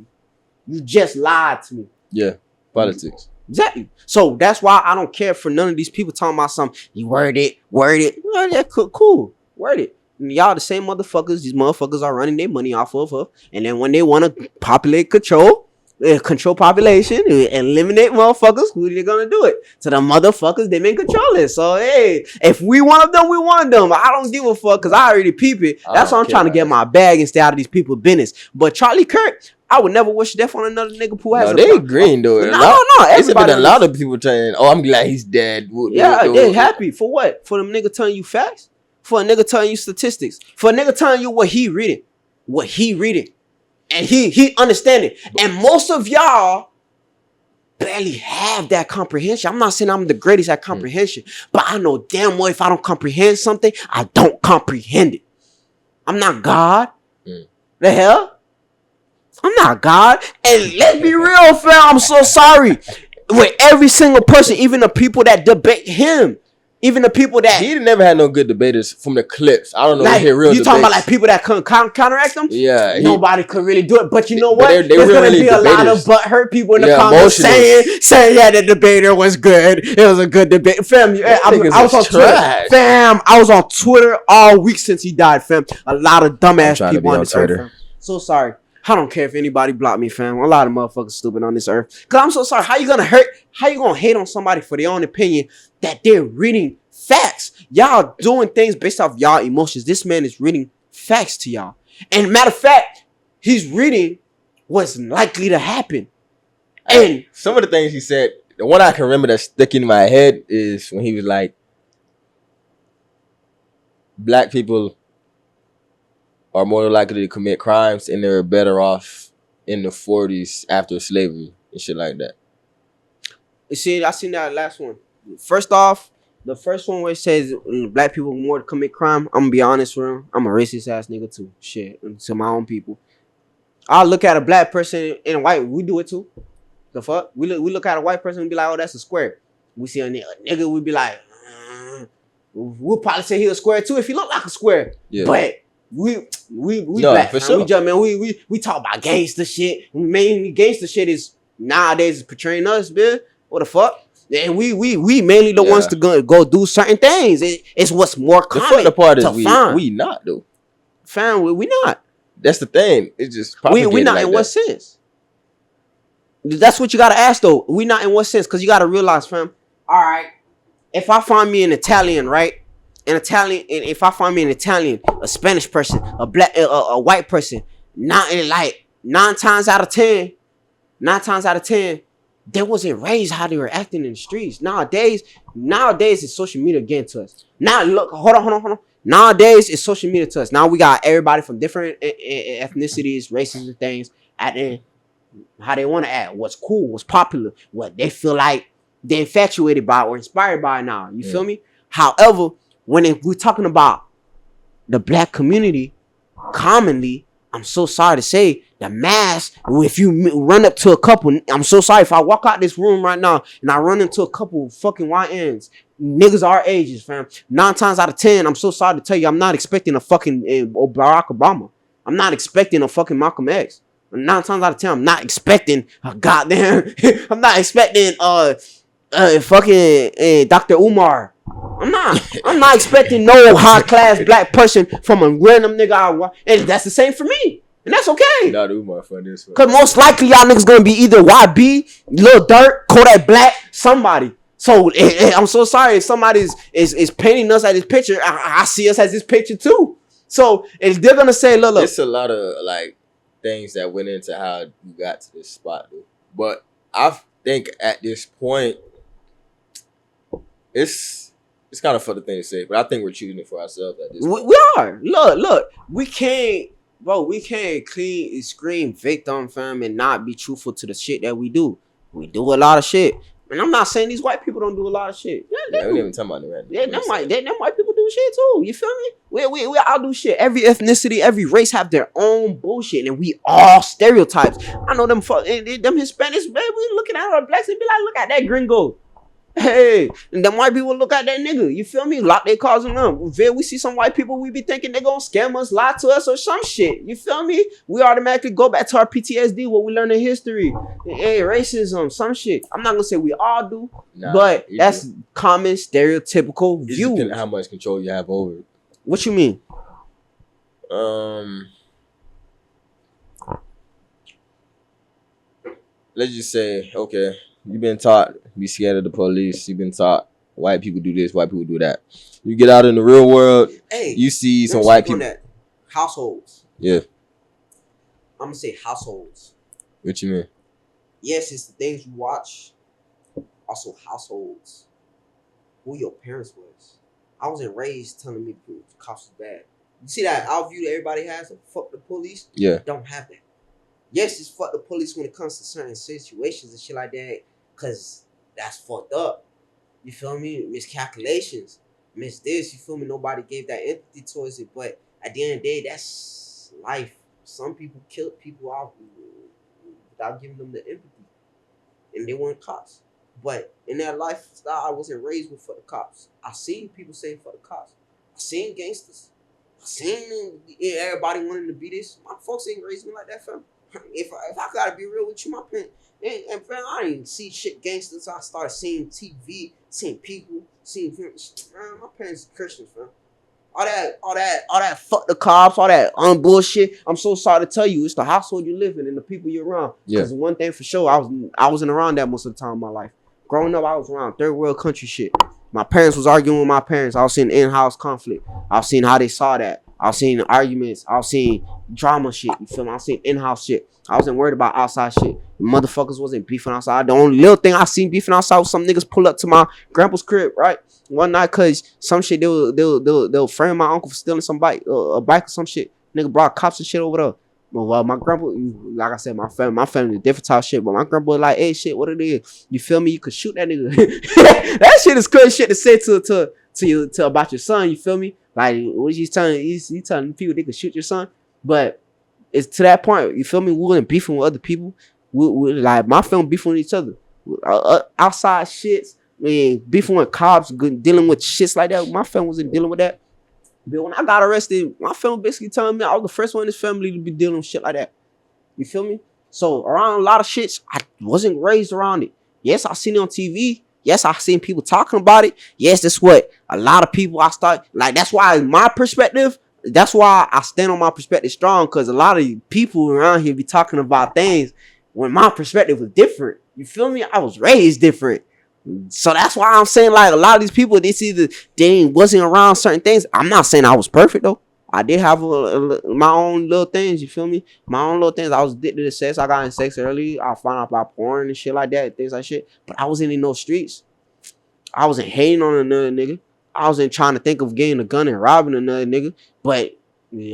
me. Yeah, politics. Exactly. So that's why I don't care for none of these people talking about something. You word it. Well, yeah, cool. Word it. And y'all the same motherfuckers. These motherfuckers are running their money off of her. And then when they want to control population, eliminate motherfuckers, who they gonna do it? To the motherfuckers they been controlling. So hey, if we want them, we want them. I don't give a fuck because I already peep it. That's why I'm trying to get my bag and stay out of these people's business. But Carlie Kirk, I would never wish death on another nigga who has. No, they green though. No. There's been a lot of people saying, "Oh, I'm glad he's dead." They're happy for what? For them nigga telling you facts? For a nigga telling you statistics? For a nigga telling you what he reading? And he understanding. And most of y'all barely have that comprehension. I'm not saying I'm the greatest at comprehension, but I know damn well if I don't comprehend something, I don't comprehend it. I'm not God. The hell? I'm not God. And let's be real, fam. I'm so sorry. With every single person, even the people that debate him, even the people that he never had no good debaters from the clips. I don't know. Like, real you talking about like people that couldn't counteract them? Yeah, nobody could really do it. But you know what? There's gonna be a lot of butthurt people in the comments saying yeah, the debater was good. It was a good debate, fam. I was on Twitter, fam. I was on Twitter all week since he died, fam. A lot of dumbass people on this earth, fam. So sorry. I don't care if anybody blocked me, fam. A lot of motherfuckers stupid on this earth. Cause I'm so sorry. How you gonna hate on somebody for their own opinion that they're reading facts? Y'all doing things based off y'all emotions. This man is reading facts to y'all. And matter of fact, he's reading what's likely to happen. And some of the things he said, the one I can remember that's sticking in my head is when he was like, black people are more likely to commit crimes and they're better off in the 40s after slavery and shit like that. You see, I seen that last one. First off, the first one where it says black people more to commit crime, I'm gonna be honest with him. I'm a racist ass nigga too. Shit, to my own people. I'll look at a black person and a white, we do it too. The fuck? We look at a white person and be like, oh, that's a square. We see a nigga, we be like, we'll probably say he a square too if he look like a square. Yeah. But we black, for sure. We talk about gangster shit. Mainly gangster shit is nowadays is portraying us, man. What the fuck? And we mainly the ones to go do certain things. It's what's more common. The part is we not though. Fam, we not. That's the thing. It's just we not like in what sense? That's what you gotta ask though. We not in what sense? Because you gotta realize, fam. All right, if I find me an Italian, right? If I find me an Italian, a Spanish person, a black, a white person, not like 9 times out of 10, they wasn't raised how they were acting in the streets. Nowadays it's social media getting to us. Now look, hold on. Nowadays it's social media to us. Now we got everybody from different ethnicities, races, and things acting how they want to act. What's cool, what's popular, what they feel like they're infatuated by or inspired by now. You feel me? However, when we're talking about the black community, commonly, I'm so sorry to say, the mass, if you run up to a couple, I'm so sorry if I walk out this room right now and I run into a couple fucking YNs, niggas our ages, fam. 9 times out of 10, I'm so sorry to tell you, I'm not expecting a fucking Barack Obama. I'm not expecting a fucking Malcolm X. 9 times out of 10, I'm not expecting a goddamn, I'm not expecting fucking Dr. Umar. I'm not expecting no high class black person from a random nigga. And that's the same for me. And that's okay. Not Umar for this one. Cause most likely y'all niggas gonna be either YB, Lil Durk, Kodak Black, somebody. So I'm so sorry if somebody is painting us at this picture. I see us as this picture too. So if they're gonna say, look, it's a lot of like things that went into how you got to this spot, though. But I think at this point, it's kind of for the thing to say, but I think we're choosing it for ourselves at this point. We are. Look, we can't scream victim, fam, and not be truthful to the shit that we do. We do a lot of shit. And I'm not saying these white people don't do a lot of shit. Yeah, we didn't even talk about that. Yeah, them white people do shit too. You feel me? We all do shit. Every ethnicity, every race have their own bullshit, and we all stereotypes. I know them Hispanics, baby, we looking at our blacks and be like, look at that gringo. Hey, and them white people look at that nigga. You feel me? Lock their cars on them. We see some white people, we be thinking they gonna scam us, lie to us, or some shit. You feel me? We automatically go back to our PTSD, what we learned in history. Hey, racism, some shit. I'm not gonna say we all do, but that's common, stereotypical view. It depends on how much control you have over it. What you mean? Let's just say, okay, you've been taught be scared of the police. You've been taught white people do this, white people do that. You get out in the real world, you see some white people. Households. Yeah. I'm gonna say households. What you mean? Yes, it's the things you watch. Also households. Who your parents was. I wasn't raised telling me the cops is bad. You see that outview that everybody has of fuck the police? Yeah. Don't have that. Yes, it's fuck the police when it comes to certain situations and shit like that, cause that's fucked up. You feel me? Miscalculations. Miss this, you feel me? Nobody gave that empathy towards it. But at the end of the day, that's life. Some people killed people out without giving them the empathy. And they weren't cops. But in that lifestyle, I wasn't raised with for the cops. I seen people say for the cops. I seen gangsters. I seen everybody wanting to be this. My folks ain't raised me like that, fam. If I gotta be real with you, my parents, and fam, I didn't see shit gangsters. I started seeing TV, seeing people, man, my parents are Christians, fam. All that fuck the cops, all that bullshit. I'm so sorry to tell you, it's the household you live in and the people you're around. Because one thing for sure, I wasn't around that most of the time in my life. Growing up, I was around third world country shit. My parents was arguing with my parents. I was seeing in-house conflict. I was seeing how they saw that. I was seeing arguments. I was seeing drama shit. You feel me? I was seeing in-house shit. I wasn't worried about outside shit. The motherfuckers wasn't beefing outside. The only little thing I seen beefing outside was some niggas pull up to my grandpa's crib, right? One night, cause some shit they'll frame my uncle for stealing some bike, a bike or some shit. Nigga brought cops and shit over there. Well, my grandpa, like I said, my family different type of shit. But my grandpa was like, hey, shit, what it is? You feel me? You could shoot that nigga. That shit is crazy shit to say to about your son. You feel me? Like, what he's telling? He's telling people they could shoot your son. But it's to that point. You feel me? We wasn't beefing with other people. We like my family beefing with each other. Outside shits. I mean, beefing with cops, dealing with shits like that. My family wasn't dealing with that. But when I got arrested, my family basically telling me I was the first one in this family to be dealing with shit like that. You feel me? So around a lot of shits, I wasn't raised around it. Yes, I seen it on TV. Yes, I seen people talking about it. Yes, that's what a lot of people that's why my perspective, that's why I stand on my perspective strong, because a lot of people around here be talking about things when my perspective was different. You feel me? I was raised different. So that's why I'm saying, like, a lot of these people, they wasn't around certain things. I'm not saying I was perfect though. I did have my own little things. You feel me? My own little things. I was addicted to sex. I got in sex early. I found out about porn and shit like that, things like shit. But I wasn't in no streets. I wasn't hating on another nigga. I wasn't trying to think of getting a gun and robbing another nigga. But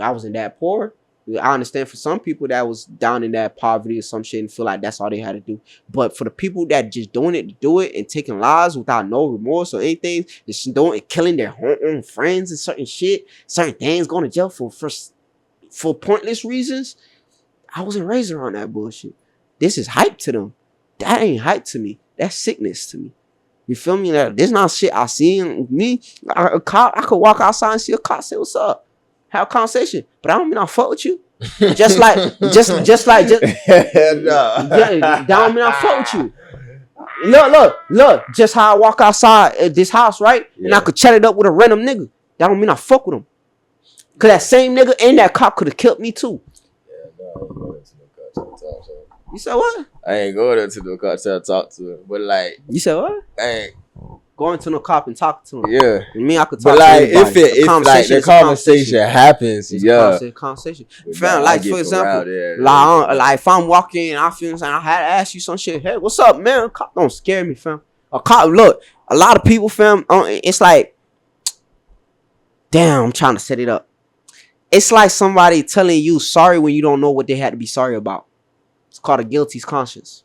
I wasn't that poor. I understand for some people that was down in that poverty or some shit and feel like that's all they had to do. But for the people that just doing it to do it and taking lives without no remorse or anything, just doing it, killing their own friends and certain shit, certain things, going to jail for pointless reasons. I wasn't raised around that bullshit. This is hype to them. That ain't hype to me. That's sickness to me. You feel me? This not shit I see in me. A cop, I could walk outside and see a cop say, what's up? Have a conversation, but I don't mean I fuck with you. Just like, no. That don't mean I fuck with you. Look. Just how I walk outside at this house, right? Yeah. And I could chat it up with a random nigga. That don't mean I fuck with him. Cause that same nigga and that cop could have killed me too. Yeah, no, I ain't going to no cartel talk. You said what? I ain't going to no cartel talk to him, but like, you said what? I ain't going to no cop and talk to him. Yeah. And me, I could talk to anybody. If like the conversation happens, it's conversation. Fam, like for example, like if I'm walking and I feel like I had to ask you some shit. Hey, what's up, man? A cop don't scare me, fam. A cop, look, a lot of people, fam, it's like, damn, I'm trying to set it up. It's like somebody telling you sorry when you don't know what they had to be sorry about. It's called a guilty conscience.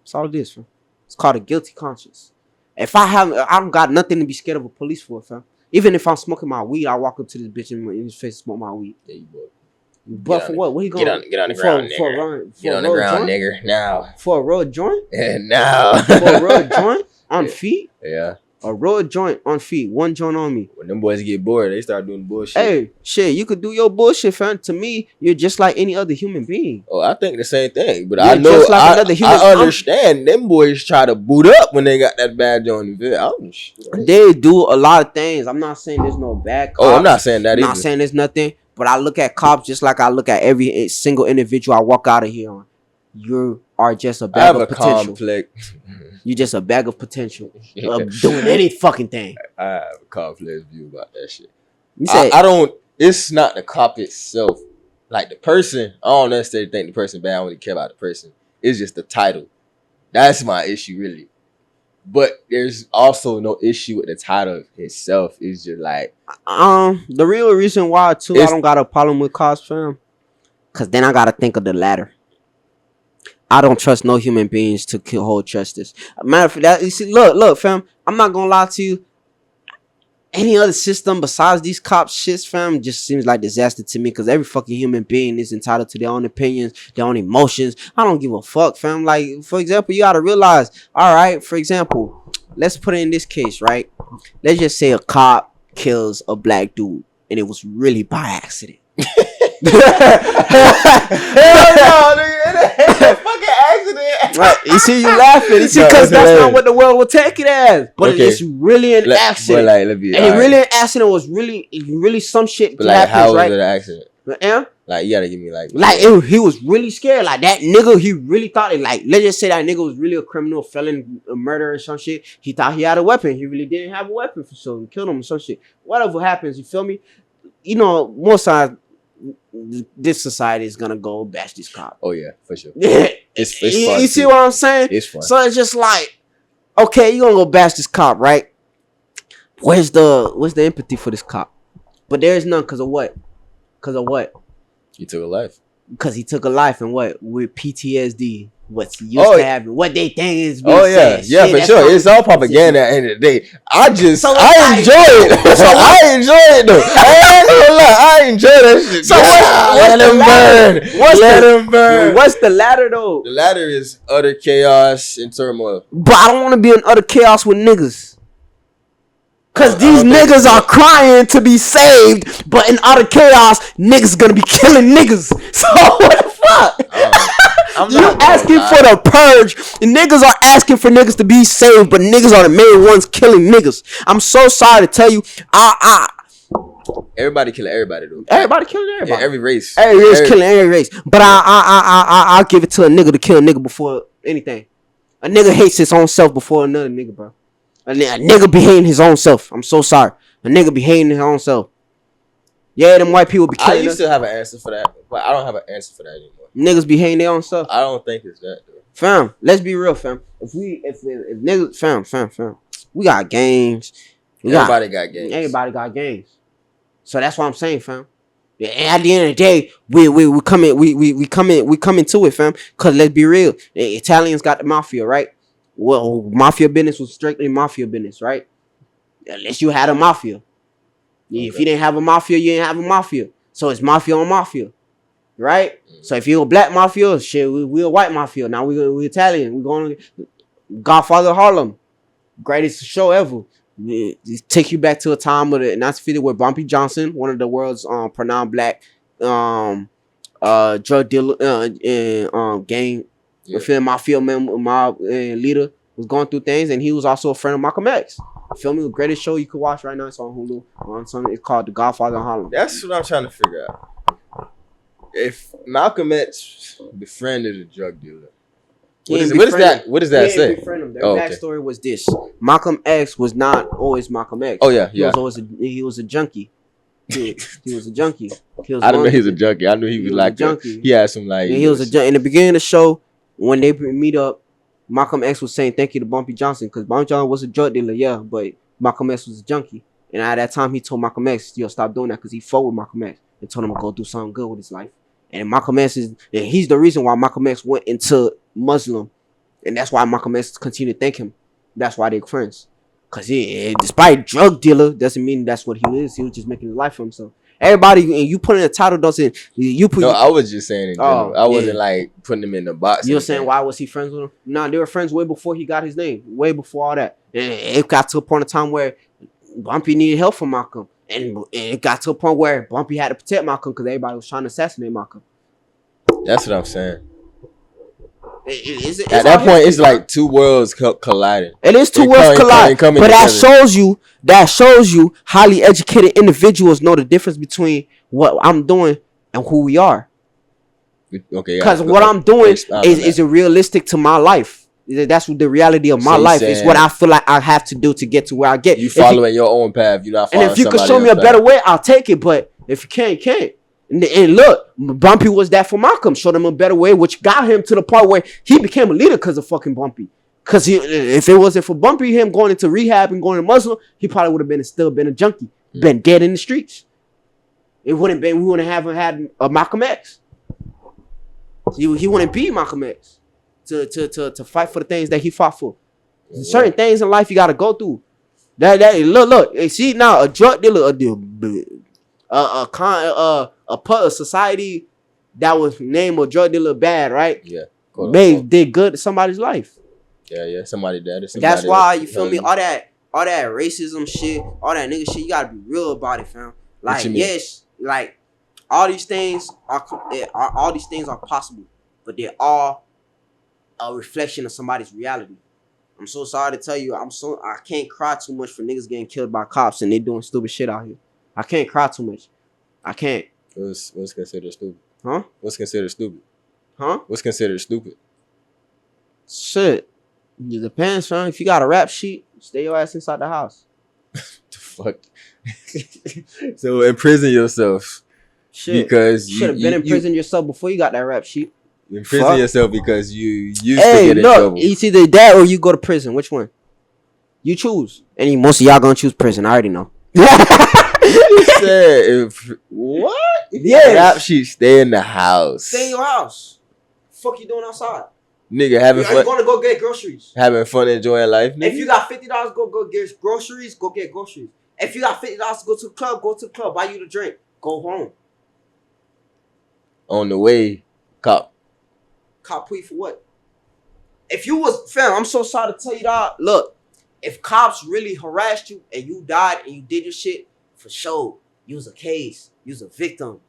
That's all it is, fam. It's called a guilty conscience. If I don't got nothing to be scared of a police for, fam. Even if I'm smoking my weed, I walk up to this bitch in his face and smoke my weed. Yeah, you boy. But for what? What he going? Get on the ground, nigger. Get on the ground, nigger. Now. For a road joint? Yeah, now. For a road joint on feet? Yeah. A road joint on feet. One joint on me. When them boys get bored, they start doing bullshit. Hey, shit, you could do your bullshit, fam. To me, you're just like any other human being. Oh, I think the same thing. But You're I know, just like another human. I understand them boys try to boot up when they got that badge on. They do a lot of things. I'm not saying there's no bad cops. Oh, I'm not saying that either. I'm not saying there's nothing. But I look at cops just like I look at every single individual I walk out of here on. You are just a bag of potential. Complex. You're just a bag of potential of doing any fucking thing. I have a complex view about that shit. You say, I don't. It's not the cop itself. Like the person, I don't necessarily think the person bad. I don't really care about the person. It's just the title. That's my issue, really. But there's also no issue with the title itself. It's just like the real reason why too I don't got a problem with cops, fam. Cause then I gotta think of the latter. I don't trust no human beings to hold justice. Matter of fact, you see, look, fam. I'm not gonna lie to you. Any other system besides these cops shits, fam, just seems like disaster to me. Cause every fucking human being is entitled to their own opinions, their own emotions. I don't give a fuck, fam. Like, for example, you gotta realize, all right, for example, let's put it in this case, right? Let's just say a cop kills a black dude and it was really by accident. hell no, nigga. It ain't no fucking accident. Right. You see, you laughing. You see, because that's not what the world will take it as. But it's really an accident. But and really an accident was really some shit. But like, how was it an accident? Yeah. Like, you gotta give me like he was really scared. Like that nigga, he really thought it. Like, let's just say that nigga was really a criminal, felon, a murderer, or some shit. He thought he had a weapon. He really didn't have a weapon for sure. He killed him or some shit. Whatever happens, you feel me? You know, most times this society is gonna go bash this cop. Oh yeah, for sure. It's fun. You see what I'm saying? It's fun. So it's just like, okay, you gonna go bash this cop, right? Where's the empathy for this cop? But there is none. Cause of what? He took a life. Because he took a life, and what with PTSD. What's used to having, what they think is being said. Yeah, for sure. It's all propaganda at the end of the day. I enjoy it. So I enjoy it though. I ain't gonna lie, I enjoy that shit. So let him burn. What's the latter though? The latter is utter chaos and turmoil. But I don't want to be in utter chaos with niggas. Cause these niggas are crying to be saved, but in utter chaos, niggas gonna be killing niggas. So what the fuck? You asking for the purge. Niggas are asking for niggas to be saved, but niggas are the main ones killing niggas. I'm so sorry to tell you. Everybody killing everybody though. Everybody killing everybody. Yeah, every race. Every race killing every race. But I'll give it to a nigga to kill a nigga before anything. A nigga hates his own self before another nigga, bro. A nigga be hating his own self. I'm so sorry. A nigga be hating his own self. Yeah, them white people be killing. I used to have an answer for that, but I don't have an answer for that anymore. Niggas be hating their own stuff. I don't think it's that though. Fam, let's be real, fam. If niggas, fam, we got gangs. Everybody got gangs. Everybody got gangs. So that's what I'm saying, fam. Yeah, and at the end of the day, we come into it, fam. Cause let's be real, the Italians got the mafia, right? Well, mafia business was strictly mafia business, right? Unless you had a mafia. Okay. If you didn't have a mafia, you didn't have a mafia. So it's mafia on mafia. Right? So if you're a black mafia, shit, we a white mafia. Now we Italian. We going to Godfather of Harlem. Greatest show ever. It take you back to a time of the 1950s where Bumpy Johnson, one of the world's pronounced black drug dealer and gang mafia mob leader, was going through things, and he was also a friend of Malcolm X. Feel me? The greatest show you could watch right now. It's on Hulu. It's called The Godfather of Harlem. That's what I'm trying to figure out. If Malcolm X befriended a drug dealer, what does that say? Their backstory was this: Malcolm X was not always Malcolm X. Oh yeah. He was a junkie. He was a junkie. I didn't know he was a junkie. I knew he was like a junkie. He had some like. Yeah, he was a junkie. In the beginning of the show, when they meet up, Malcolm X was saying thank you to Bumpy Johnson because Bumpy Johnson was a drug dealer, yeah, but Malcolm X was a junkie. And at that time, he told Malcolm X, stop doing that because he fought with Malcolm X and told him to go do something good with his life. And Malcolm X he's the reason why Malcolm X went into Muslim And that's why Malcolm X continue to thank him. That's why they're friends. Cause despite drug dealer, doesn't mean that's what he is. He was just making his life for himself. Everybody, and you put in a title doesn't. You put. No, I was just saying in general. I wasn't like putting him in the box. You're saying why was he friends with him? Nah, they were friends way before he got his name. Way before all that. And it got to a point in time where Bumpy needed help from Malcolm, and it got to a point where Bumpy had to protect Malcolm because everybody was trying to assassinate Malcolm. That's what I'm saying. It's at that point, it's like two worlds colliding. It is two worlds colliding, but that shows you highly educated individuals know the difference between what I'm doing and who we are. Okay, because what I'm doing is realistic to my life. That's what the reality of my life is. What I feel like I have to do to get to where I get. You following your own path. You're not following. And if you can show me a better way, I'll take it. But if you can't, you can't. And look, Bumpy was that for Malcolm. Showed him a better way, which got him to the part where he became a leader because of fucking Bumpy. Because if it wasn't for Bumpy, him going into rehab and going to Muslim, he probably would have still been a junkie, been dead in the streets. It wouldn't been. We wouldn't have had a Malcolm X. He wouldn't be Malcolm X to fight for the things that he fought for. Certain things in life you got to go through. Look. See now, a drug dealer, a society that was named a drug dealer bad, right? Yeah. Did good to somebody's life. Yeah. Somebody dead. That's why, you feel me? All that racism shit, all that nigga shit, you gotta be real about it, fam. Like, yes, like all these things are possible, but they're all a reflection of somebody's reality. I'm so sorry to tell you, I can't cry too much for niggas getting killed by cops and they doing stupid shit out here. I can't cry too much. I can't. What's considered stupid? Huh? What's considered stupid? Huh? What's considered stupid? Shit. It depends, fam. If you got a rap sheet, stay your ass inside the house. The fuck? So imprison yourself. Shit. Because you should have been in prison yourself before you got that rap sheet. Imprison yourself because you used to get in trouble. It's either that or you go to prison. Which one? You choose. And most of y'all gonna choose prison. I already know. You said what? Yeah. Rap sheet, stay in the house. Stay in your house. Fuck you doing outside? Nigga, having fun. Are you gonna go get groceries? Having fun, enjoying life. Nigga? If you got $50, go get groceries. Go get groceries. If you got $50 to go to the club, go to the club. Buy you the drink. Go home. On the way, cop put you for what? If you was fam, I'm so sorry to tell you that. Look, if cops really harassed you and you died and you did your shit, for sure, you was a case. You was a victim.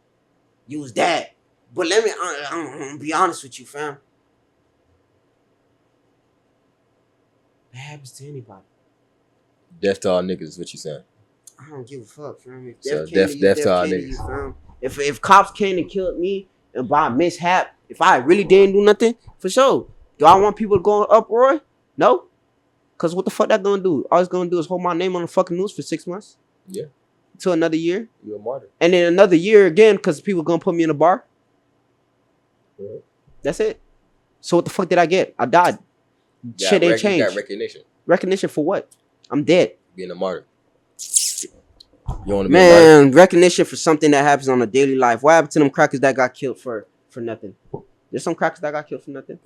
You was that. But let me I'm be honest with you, fam. That happens to anybody. Death to all niggas is what you saying. I don't give a fuck, fam. If death to all niggas. Fam. If cops came and killed me and by mishap, if I really didn't do nothing, for sure. Do I want people to go in uproar? No. Because what the fuck that gonna do? All it's gonna do is hold my name on the fucking news for 6 months. Yeah. Till another year. You're a martyr. And then another year again because people gonna put me in a bar. Yeah. That's it. So what the fuck did I get? I died. Shit ain't changed. You got recognition. Recognition for what? I'm dead. Being a martyr. You want to be a martyr? Recognition for something that happens on a daily life. What happened to them crackers that got killed for nothing? There's some crackers that got killed for nothing.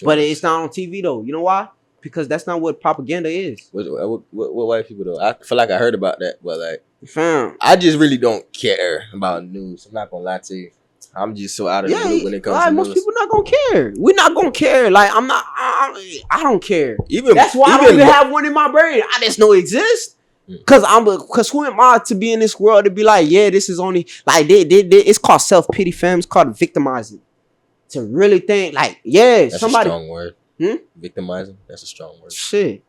But it's not on TV though. You know why? Because that's not what propaganda is. What white people though? I feel like I heard about that, but like, fam, I just really don't care about news. I'm not gonna lie to you. I'm just so out of the loop when it comes to news. Most people not gonna care. We're not gonna care. Like I don't care. That's why I don't even have one in my brain. I just know it exists. Cause who am I to be in this world to be like, yeah, this is only like it's called self-pity, fam. It's called victimizing. To really think like, yeah, that's somebody. A strong word. Victimizing. That's a strong word. Shit.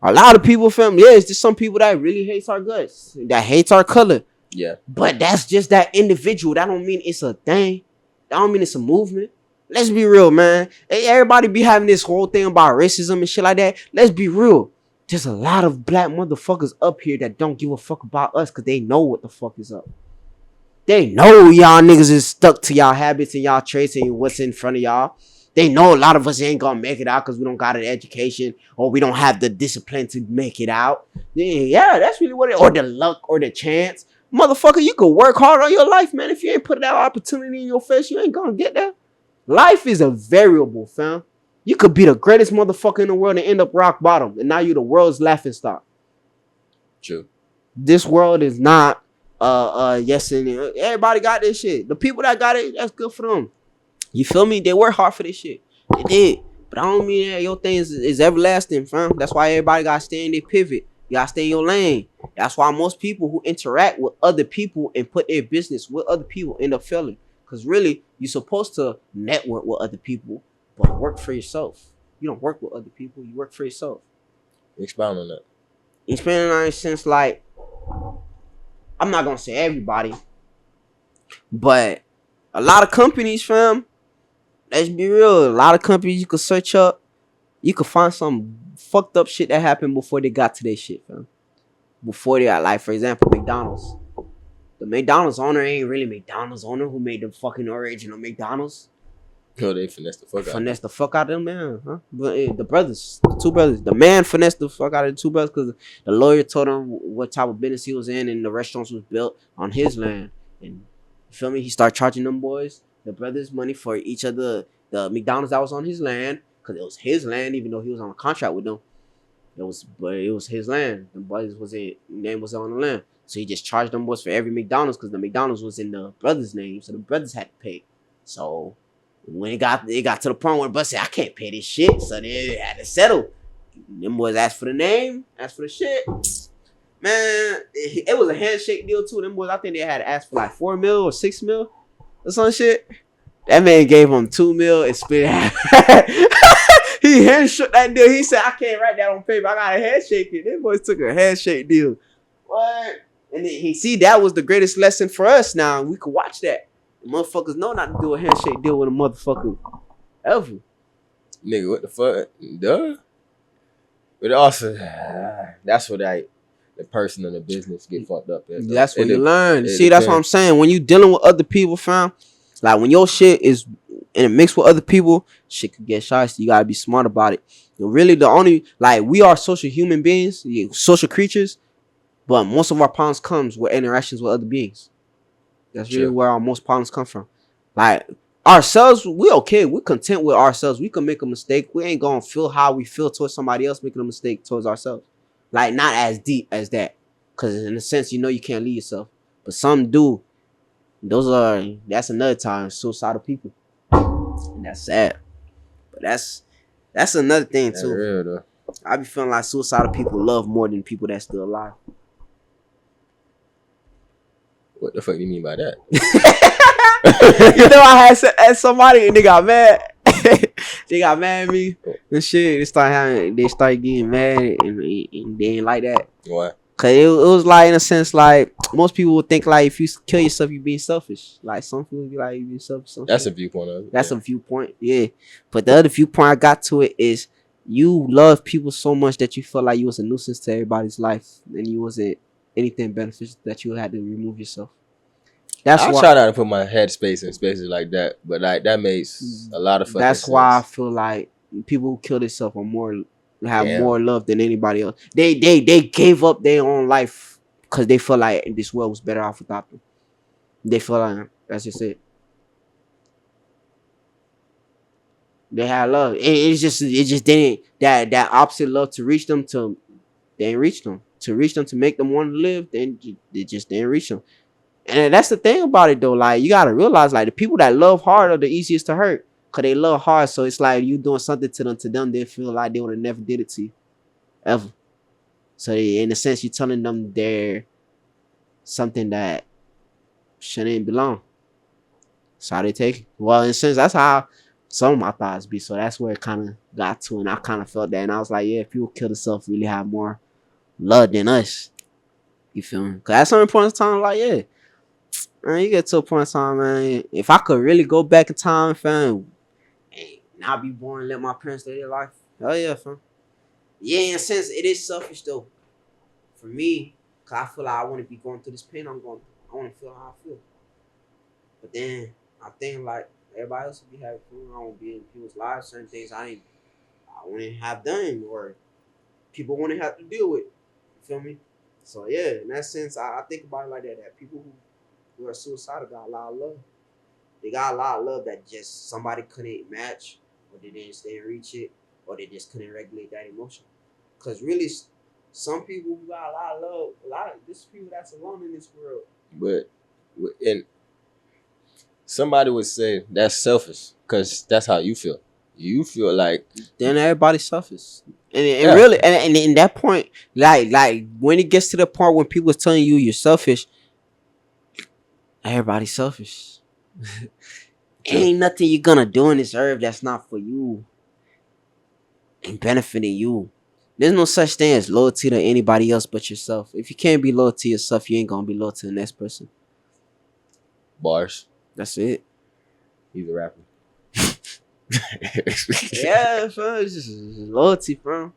A lot of people, fam. Yeah, it's just some people that really hates our guts, that hates our color. Yeah. But that's just that individual. That don't mean it's a thing. That don't mean it's a movement. Let's be real, man. Hey, everybody be having this whole thing about racism and shit like that. Let's be real. There's a lot of black motherfuckers up here that don't give a fuck about us because they know what the fuck is up. They know y'all niggas is stuck to y'all habits and y'all traits and what's in front of y'all. They know a lot of us ain't gonna make it out because we don't got an education or we don't have the discipline to make it out. Yeah, that's really what it is. Or the luck or the chance. Motherfucker, you could work hard on your life, man. If you ain't put that opportunity in your face, you ain't gonna get there. Life is a variable, fam. You could be the greatest motherfucker in the world and end up rock bottom, and now you're the world's laughing stock. True. This world is not yes and everybody got this shit. The people that got it, that's good for them. You feel me? They work hard for this shit. They did. But I don't mean that your thing is everlasting, fam. That's why everybody gotta stay in their pivot. You gotta stay in your lane. That's why most people who interact with other people and put their business with other people end up failing. Cause really, you're supposed to network with other people, but work for yourself. You don't work with other people, you work for yourself. Expound on that. Explaining on it since like I'm not gonna say everybody, but a lot of companies, fam. Let's be real. A lot of companies you could search up, you could find some fucked up shit that happened before they got to their shit, fam. Before they got, like, for example, McDonald's. The McDonald's owner ain't really McDonald's owner who made the fucking original McDonald's. Oh, they finessed the fuck out. Finessed the fuck out of them, man. Huh? But the brothers, the two brothers, the man finessed the fuck out of the two brothers because the lawyer told him what type of business he was in, and the restaurants was built on his land. And you feel me? He started charging them boys, the brothers, money for each of the McDonald's that was on his land, because it was his land, even though he was on a contract with them. It was his land. The boys name was on the land, so he just charged them boys for every McDonald's because the McDonald's was in the brothers' name, so the brothers had to pay. So when it got to the point where the boss said, I can't pay this shit, so they had to settle. Them boys asked for the name, asked for the shit. Man, it was a handshake deal too. Them boys, I think they had to ask for like 4 mil or 6 mil or some shit. That man gave him 2 mil and split it. He handshook that deal. He said, I can't write that on paper. I got a handshake it. Them boys took a handshake deal. What? And then he see that was the greatest lesson for us now. We could watch that. Motherfuckers know not to do a handshake deal with a motherfucker ever. Nigga, what the fuck? Duh. But also, that's what the person and the business get fucked up. That's what you learn. See, that's what I'm saying. When you dealing with other people, fam, like when your shit is in a mix with other people, shit could get shicey. You gotta be smart about it. Really, the only, like, we are social human beings, social creatures, but most of our problems comes with interactions with other beings. That's really where our most problems come from. Like, ourselves, we okay. We're content with ourselves. We can make a mistake. We ain't gonna feel how we feel towards somebody else making a mistake towards ourselves. Like, not as deep as that. Because in a sense, you know you can't leave yourself. But some do. That's another time, suicidal people. And that's sad. But that's another thing, too. Real, though. I be feeling like suicidal people love more than people that's still alive. What the fuck do you mean by that? You know, I had asked somebody and they got mad. They got mad at me and shit. They started getting mad and they ain't like that. Why? Cause it was like, in a sense, like most people would think like if you kill yourself, you being selfish. Like some people would be like you being selfish. That's a viewpoint of it. That's a viewpoint, yeah. But the other viewpoint I got to it is you love people so much that you felt like you was a nuisance to everybody's life and you wasn't anything beneficial, that you had to remove yourself. I try not to put my head space in spaces like that, but like that makes a lot of fucking sense. That's why I feel like people who kill themselves have more love than anybody else. They gave up their own life because they feel like this world was better off without them. They feel like that's just it. They had love. It just didn't that opposite love to reach them they didn't reach them. To reach them to make them want to live, then they just didn't reach them. And that's the thing about it though. Like you gotta realize like the people that love hard are the easiest to hurt. Cause they love hard. So it's like you doing something to them, they feel like they would have never did it to you. Ever. So in a sense you're telling them they're something that shouldn't belong. So how they take it. Well, in a sense, that's how some of my thoughts be. So that's where it kind of got to, and I kind of felt that, and I was like, yeah, people kill themselves really have more love than us. You feel me? Cause at some point in time, like, yeah, man, you get to a point in time, man. If I could really go back in time, fam, and not be born and let my parents live their life, hell yeah, fam. Yeah, in a sense, it is selfish though. For me, cause I feel like I want to be going through this pain I want to feel how I feel. But then I think like everybody else would be having fun. I want to be in people's lives. Certain things I wouldn't have done or people wouldn't have to deal with. You feel me? So yeah, in that sense, I think about it like that. That people who are suicidal got a lot of love. They got a lot of love that just somebody couldn't match, or they didn't stay and reach it, or they just couldn't regulate that emotion. Because really, some people who got a lot of love, this people that's alone in this world. But and somebody would say that's selfish because that's how you feel. You feel like then everybody suffers. And really, and in that point, like when it gets to the part when people are telling you you're selfish, everybody's selfish. Ain't nothing you're gonna do in this earth that's not for you and benefiting you. There's no such thing as loyalty to anybody else but yourself. If you can't be loyal to yourself, you ain't gonna be loyal to the next person. Bars. That's it. He's a rapper. Yeah, fam. It's just loyalty, fam.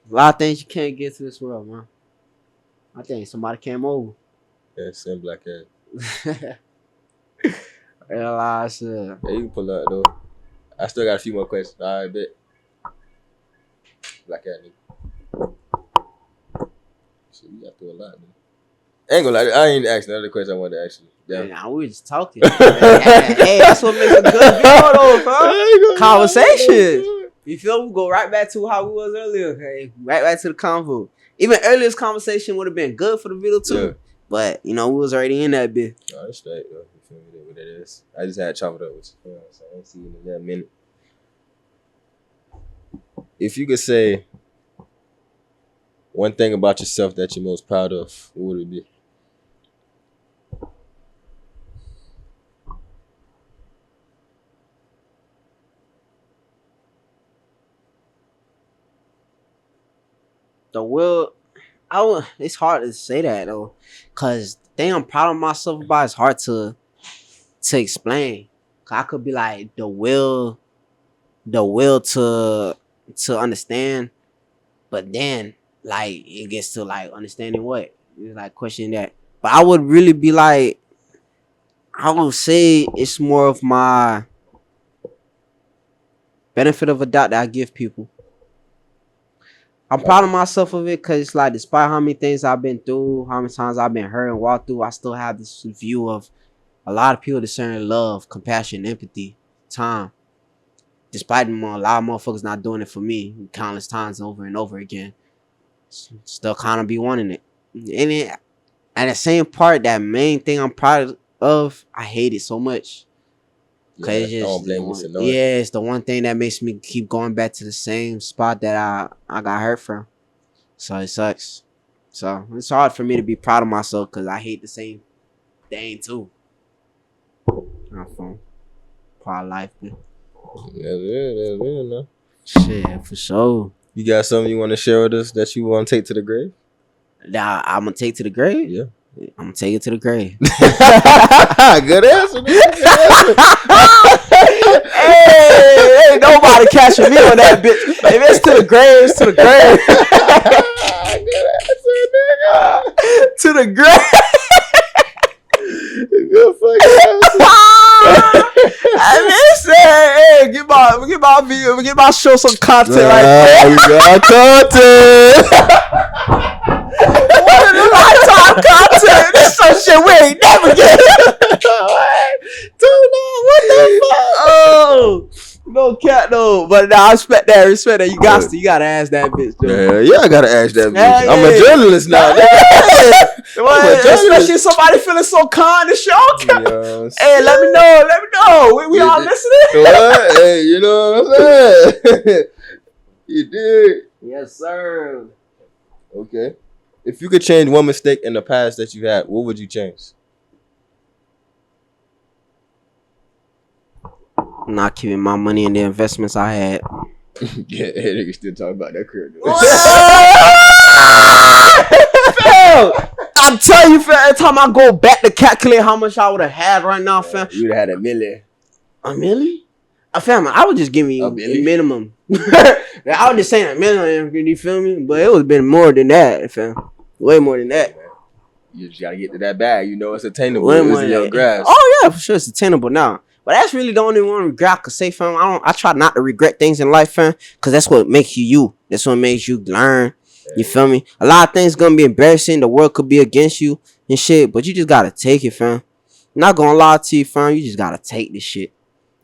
A lot of things you can't get to this world, man. I think somebody came over. Yeah, same black ass. Realize shit. Yeah, you can pull up though. I still got a few more questions. All right, bet. Black ass nigga. Shit, you got through a lot, man. I ain't gonna lie, I ain't asking another question I wanted to ask you. Damn. Yeah, we just talking. Hey, that's what makes a good video though, fam. Conversation. You feel? We go right back to how we was earlier. Okay, right back to the convo. Even earlier's conversation would have been good for the video too. Yeah. But we was already in that bit. No, that's straight though. You feel me? What it is. I just had to chop it up with you. So I ain't see you in that minute. If you could say one thing about yourself that you're most proud of, what would it be? The will, it's hard to say that though, cause the thing I'm proud of myself about is hard to explain. Cause I could be like the will to understand, but then like it gets to like understanding what, it's like questioning that. But I would really be like, I would say it's more of my benefit of a doubt that I give people. I'm proud of myself of it because it's like, despite how many things I've been through, how many times I've been hurt and walked through, I still have this view of a lot of people discerning love, compassion, empathy, time. Despite a lot of motherfuckers not doing it for me countless times over and over again, still kind of be wanting it. And it, at the same part, that main thing I'm proud of, I hate it so much. Yeah, Cause I don't blame you. it's the one thing that makes me keep going back to the same spot that I got hurt from. So it sucks. So it's hard for me to be proud of myself because I hate the same thing too. Part of life, man. That's real, no? Shit, for sure. You got something you want to share with us that you want to take to the grave? That I'm gonna take to the grave. Yeah. I'm gonna take it to the grave. Good answer. Hey, ain't nobody catching me on that bitch. If it's to the grave, it's to the grave. Good answer, nigga. To the grave. Good fucking answer. I mean, hey, get my video, get my show some content right there. We got content. What is the lifetime content? This some shit we ain't never get. What the fuck? Oh, no cat, no. But nah, I respect that. You gotta ask that bitch, though. Yeah, I gotta ask that bitch. Yeah, I'm a journalist now. Especially if somebody feeling so kind and shit. Yes. Hey, let me know. We all listening? What? Hey, you know what I'm saying? You did. Yes, sir. Okay. If you could change one mistake in the past that you had, what would you change? Not keeping my money in the investments I had. Yeah, nigga still talking about that crib. I'm telling you, fam, every time I go back to calculate how much I would have had right now, fam. You'd have had $1 million. $1 million? Fam, I would just give me a minimum. I was just saying $1 million, you feel me? But it would have been more than that, fam. Way more than that. You just gotta get to that bag. You know it's attainable. Way It's more in than your that. grasp. Oh yeah, for sure, it's attainable now. But that's really the only one regret I could say, fam. I try not to regret things in life, fam, because that's what makes you you. That's what makes you learn. You feel me? A lot of things gonna be embarrassing. The world could be against you and shit, but you just gotta take it, fam. I'm not gonna lie to you, fam. You just gotta take this shit,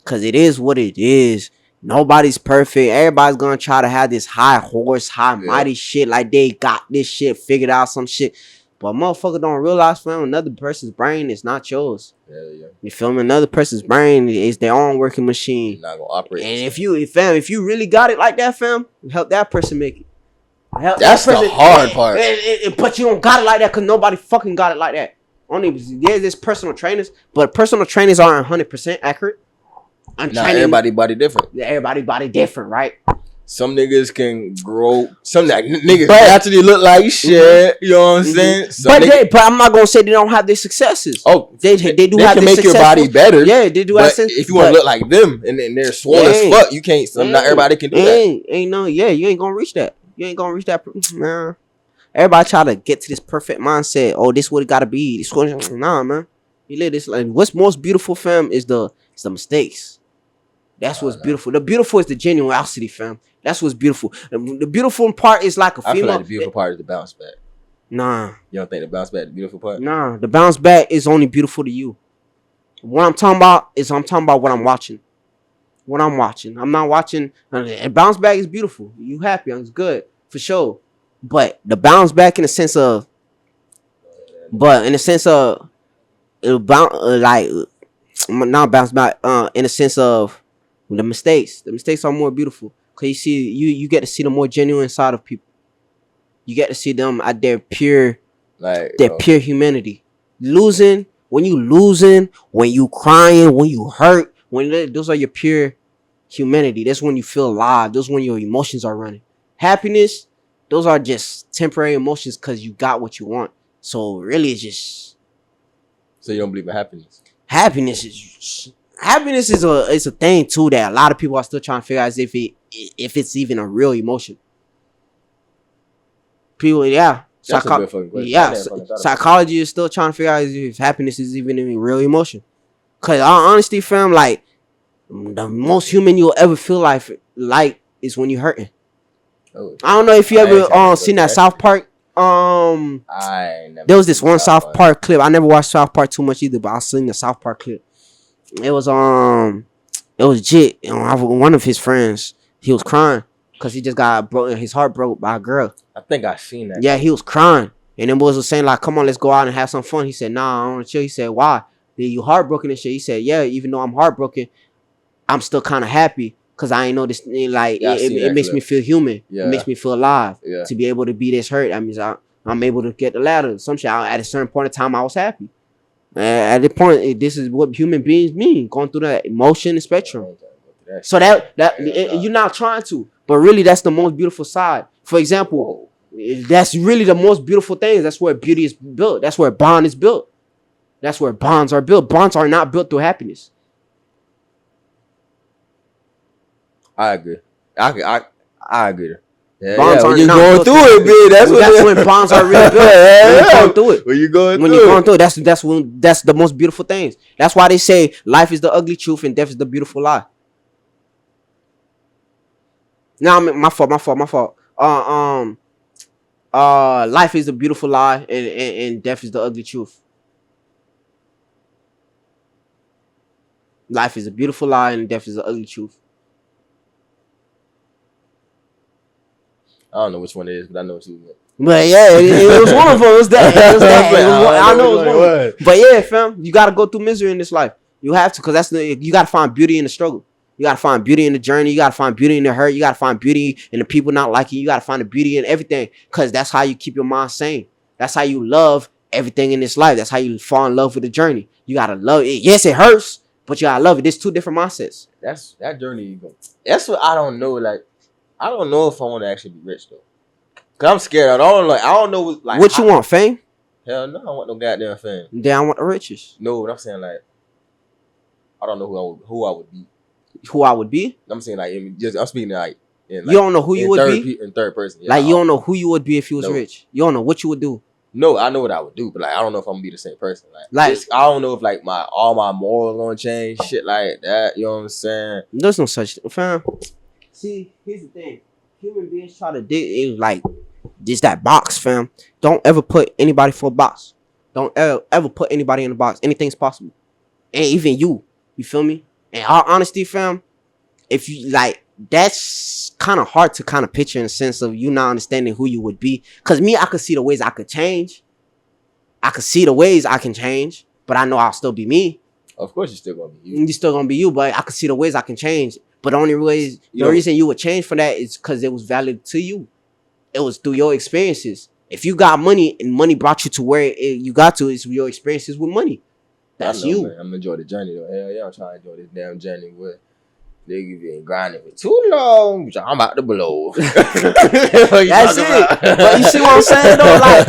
cause it is what it is. Nobody's perfect. Everybody's gonna try to have this high horse, high mighty shit, like they got this shit figured out, some shit. But motherfucker don't realize, fam, another person's brain is not yours. Yeah. You feel me? Another person's brain is their own working machine. You're not gonna operate. And if you really got it like that, fam, help that person make it. That's the hard part. But you don't got it like that because nobody fucking got it like that. Only there's personal trainers, but personal trainers aren't 100% accurate. Everybody body different. Everybody body different, right? Some niggas can grow. Some niggas naturally look like shit. You know what I'm saying? But I'm not gonna say they don't have their successes. Oh, they do they have can make your body better. Yeah, they do. But if you want to look like them and they're swole as fuck, you can't. Not everybody can do that. Ain't no. Yeah, you ain't gonna reach that. You ain't gonna reach that. Nah. Everybody try to get to this perfect mindset. Oh, this what it gotta be. This what, nah, man. You live this like what's most beautiful, fam, is the mistakes. That's what's beautiful. The beautiful is the genuinity, fam. That's what's beautiful. The beautiful part is like a female. I feel like the beautiful part is the bounce back. Nah. You don't think the bounce back is the beautiful part? Nah. The bounce back is only beautiful to you. What I'm talking about is what I'm watching. What I'm watching. I'm not watching. A bounce back is beautiful. You happy. It's good. For sure. But the bounce back in the sense of. It'll bounce, not bounce back, in the sense of the mistakes. The mistakes are more beautiful. Cause you see, you get to see the more genuine side of people. You get to see them at their pure, pure humanity. When you crying, when you hurt, those are your pure humanity. That's when you feel alive. Those when your emotions are running. Happiness, those are just temporary emotions because you got what you want. So really, it's just. So you don't believe in happiness? Happiness is a thing too that a lot of people are still trying to figure out as if it's even a real emotion. People, psychology is still trying to figure out if happiness is even a real emotion. Cause honestly, fam, like the most human you'll ever feel like is when you're hurting. Oh, I don't know if you ever seen that South Park. There was this one South Park clip. I never watched South Park too much either, but I seen the South Park clip. It was Jit. One of his friends, he was crying because he just got his heart broke by a girl. I think I seen that. Yeah, he was crying, and then boys was saying like, "Come on, let's go out and have some fun." He said, "Nah, I want to chill." He said, "Why? You heartbroken and shit?" He said, "Yeah, even though I'm heartbroken, I'm still kind of happy." Cause I ain't know this, like it makes me feel human. Yeah. It makes me feel alive. Yeah. To be able to be this hurt, that means I'm able to get the ladder. Some shit. At a certain point in time, I was happy. At the point, this is what human beings mean, going through that emotion spectrum. So you're not trying to, but really, that's the most beautiful side. For example, that's really the most beautiful things. That's where beauty is built. That's where bond is built. That's where bonds are built. Bonds are not built through happiness. I agree. I agree. Yeah, bonds when you're going through it, man. That's when bonds are really built. When you're going through it. When you're going through it, that's the most beautiful things. That's why they say life is the ugly truth and death is the beautiful lie. Nah, my fault. Life is the beautiful lie and death is the ugly truth. Life is a beautiful lie and death is the ugly truth. I don't know which one it is, but I know what you meant. But yeah, it was one of them. It was that. I know it was one of them. But yeah, fam, you gotta go through misery in this life. You have to, cause you gotta find beauty in the struggle. You gotta find beauty in the journey. You gotta find beauty in the hurt. You gotta find beauty in the people not liking you. You gotta find the beauty in everything, cause that's how you keep your mind sane. That's how you love everything in this life. That's how you fall in love with the journey. You gotta love it. Yes, it hurts, but you gotta love it. There's two different mindsets. That's that journey. That's what I don't know. Like, I don't know if I want to actually be rich though, cause I'm scared. I don't know. Like, what you want, fame? Hell no, I don't want no goddamn fame. Then I want the riches. No, what I'm saying, like, I don't know who I would be. Who I would be? I'm saying like, I'm speaking like, you don't know who you would be in third person. Yeah, like you don't know who you would be if you was rich. You don't know what you would do. No, I know what I would do, but like I don't know if I'm gonna be the same person. Like I don't know if like all my morals gonna change, shit like that. You know what I'm saying? There's no such thing, fam. See, here's the thing. Human beings try to dig like just that box, fam. Don't ever put anybody for a box. Don't ever put anybody in a box. Anything's possible, and even you. You feel me? And all honesty, fam, if you like, that's kind of hard to kind of picture in the sense of you not understanding who you would be. Cause me, I could see the ways I could change. I could see the ways I can change, but I know I'll still be me. Of course, you're still gonna be you. You're still gonna be you, but I could see the ways I can change. But the only ways, the reason you would change for that is because it was valid to you. It was through your experiences. If you got money and money brought you to where you got to, it's your experiences with money. That's you. Man. I'm enjoying the journey though. Hell yeah, I'm trying to enjoy this damn journey with niggas been grinding for too long. I'm about to blow. That's it. But you see what I'm saying though? Like,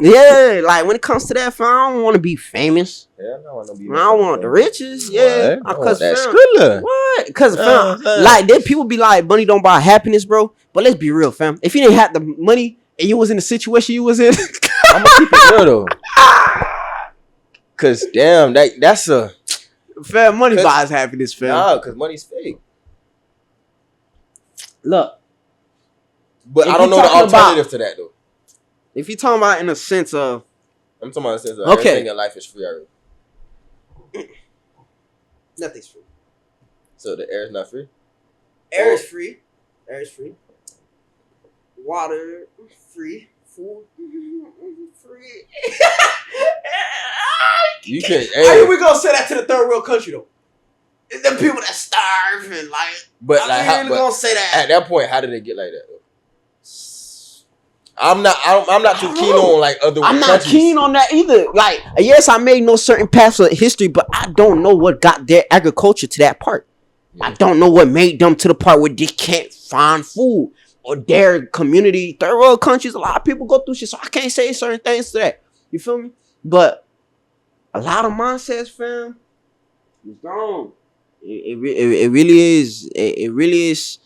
yeah, like when it comes to that, fam, I don't want to be famous. Yeah, I don't want the riches. Yeah, cause that Skrilla. What? Cause fam, like then people be like, money don't buy happiness, bro. But let's be real, fam. If you didn't have the money and you was in the situation you was in, I'm gonna keep it real though. Cause damn, that's a fam. Money buys happiness, fam. Nah, cause money's fake. Look, but I don't know the alternative to that though. If you talking about in a sense of, I'm talking about in a sense of everything in life is free already. Nothing's free. So the air is not free? Air is free. Air is free. Water, free. Food, free. You can't. How are we gonna say that to the third world country though? The people that starve and like. But I'm like, really gonna say that. At that point, how did they get like that though? I'm not too keen on like other. I'm not keen on that either. Like, yes, I may know certain paths of history, but I don't know what got their agriculture to that part. Yeah. I don't know what made them to the part where they can't find food or their community. Third world countries, a lot of people go through shit, so I can't say certain things to that. You feel me? But a lot of mindsets, fam, is gone. It really is. It really is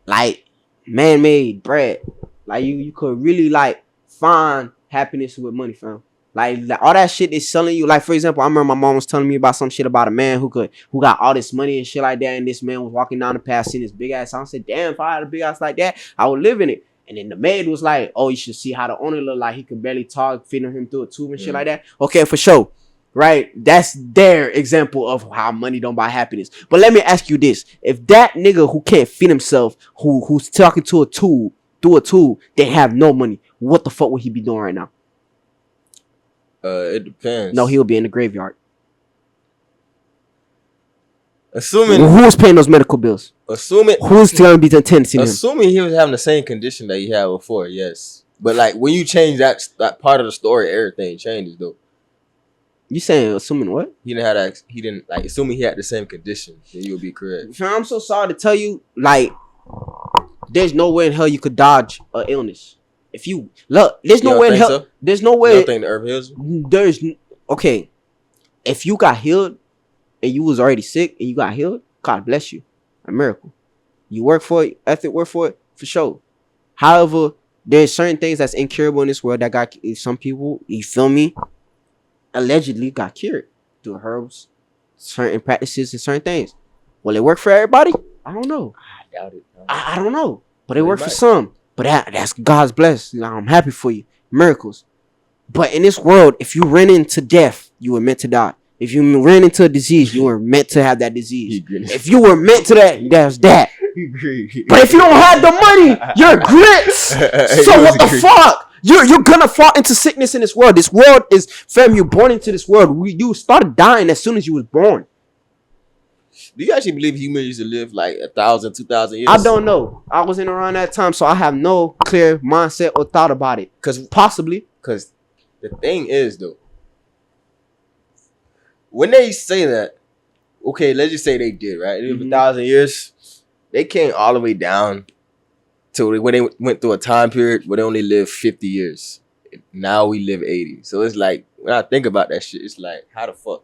like man-made bread. Like you could really like find happiness with money, fam. Like all that shit is selling you. Like for example, I remember my mom was telling me about some shit about a man who got all this money and shit like that. And this man was walking down the path, seeing this big ass house. I said, damn, if I had a big house like that, I would live in it. And then the maid was like, oh, you should see how the owner looked like. He could barely talk, feeding him through a tube and shit like that. Okay, for sure. Right? That's their example of how money don't buy happiness. But let me ask you this. If that nigga who can't feed himself, who's talking to a tube, through a tube, they have no money, what the fuck would he be doing right now? It depends. No, he'll be in the graveyard. Assuming who's paying those medical bills? Assuming who's gonna be attending to him? Assuming he was having the same condition that he had before, yes. But like when you change that part of the story, everything changes though. You saying assuming what? He didn't have that. He didn't like assuming he had the same condition. Then you'll be correct. I'm so sorry to tell you, like, there's no way in hell you could dodge an illness. If you look, there's no way in hell. So? There's no way. You don't think the herb heals you? Okay. If you got healed and you was already sick and you got healed, God bless you, a miracle. You work for it, ethic work for it, for sure. However, there's certain things that's incurable in this world that got some people. You feel me? Allegedly got cured through herbs, certain practices, and certain things. Will it work for everybody? I don't know. I doubt it. I don't know. But it worked for some. But that's God's blessed. I'm happy for you. Miracles. But in this world, if you ran into death, you were meant to die. If you ran into a disease, you were meant to have that disease. If you were meant to that, that's that. But if you don't have the money, you're grits. So what the fuck? You're gonna fall into sickness in this world. This world is, fam, you're born into this world. You started dying as soon as you was born. Do you actually believe humans used to live like 1,000, 2,000 years? I don't know. I wasn't around that time, so I have no clear mindset or thought about it. Possibly. Because the thing is, though, when they say that, okay, let's just say they did, right? It was 1,000 years. They came all the way down to when they went through a time period where they only lived 50 years. Now we live 80. So it's like, when I think about that shit, it's like, how the fuck?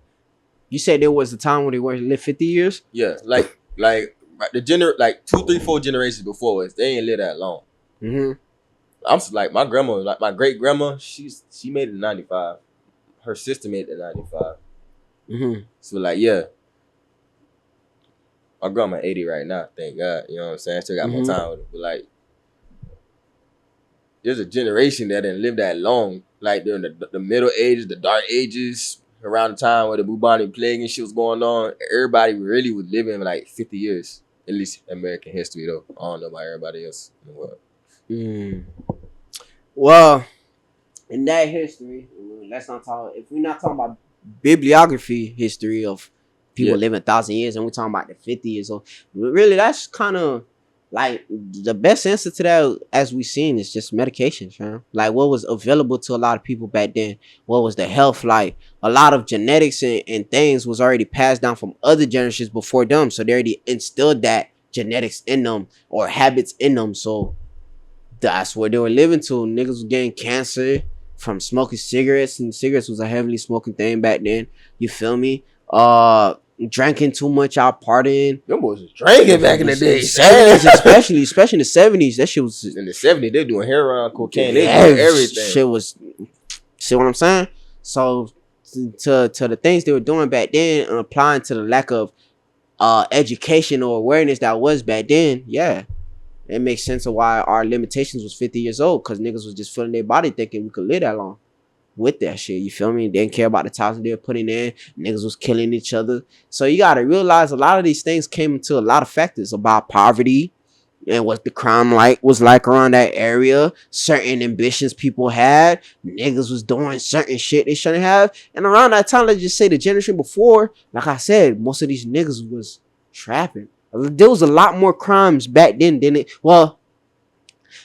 You said there was a time when they were lived 50 years? Yeah, like the 2, 3, 4 generations before us, they ain't live that long. I'm like my grandma, like my great grandma, she made it to 95. Her sister made it to 95. So like, yeah, my grandma 80 right now. Thank God, you know what I'm saying. I still got more time with it, but like, there's a generation that didn't live that long. Like during the Middle Ages, the Dark Ages. Around the time where the bubonic plague and shit was going on, everybody really was living like 50 years. At least American history, though. I don't know about everybody else in the world. Well, in that history, let's not talk. If we're not talking about bibliography history of people living 1,000 years, and we're talking about the 50 years old, really, that's kind of like the best answer to that, as we seen, is just medications, fam. Like what was available to a lot of people back then. What was the health like? A lot of genetics and things was already passed down from other generations before them, so they already instilled that genetics in them or habits in them. So that's where they were living to. Niggas was getting cancer from smoking cigarettes, and cigarettes was a heavily smoking thing back then. You feel me? Drinking too much out partying. Them boys was drinking back in the day. 70s, especially in the 70s. That shit was in the 70s. They doing heroin, cocaine, they doing everything. Shit was, see what I'm saying? So to the things they were doing back then and applying to the lack of education or awareness that was back then, yeah, it makes sense of why our limitations was 50 years old, because niggas was just feeling their body thinking we could live that long with that shit. You feel me? They didn't care about the times they were putting in. Niggas was killing each other. So you gotta realize a lot of these things came into a lot of factors about poverty and what the crime was like around that area. Certain ambitions people had. Niggas was doing certain shit they shouldn't have. And around that time, let's just say the generation before, like I said, most of these niggas was trapping. There was a lot more crimes back then than it. Well,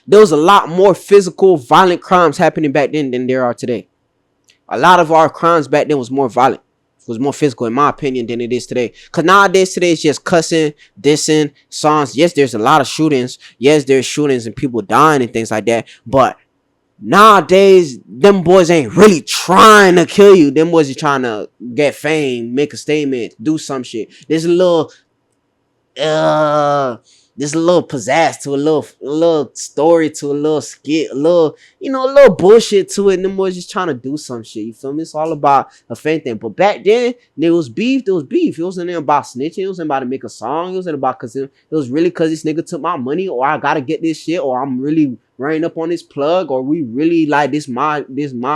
there was a lot more physical, violent crimes happening back then than there are today. A lot of our crimes back then was more violent, was more physical, in my opinion, than it is today. Because nowadays, today, it's just cussing, dissing, songs. Yes, there's a lot of shootings. Yes, there's shootings and people dying and things like that. But nowadays, them boys ain't really trying to kill you. Them boys are trying to get fame, make a statement, do some shit. There's a little pizzazz to a little story to a little skit, a little bullshit to it. And them boys just trying to do some shit. You feel me? It's all about a fan thing. But back then, there was beef. There was beef. It wasn't about snitching. It wasn't about to make a song. It wasn't about it was really because this nigga took my money, or I gotta get this shit, or I'm really running up on this plug, or we really like this my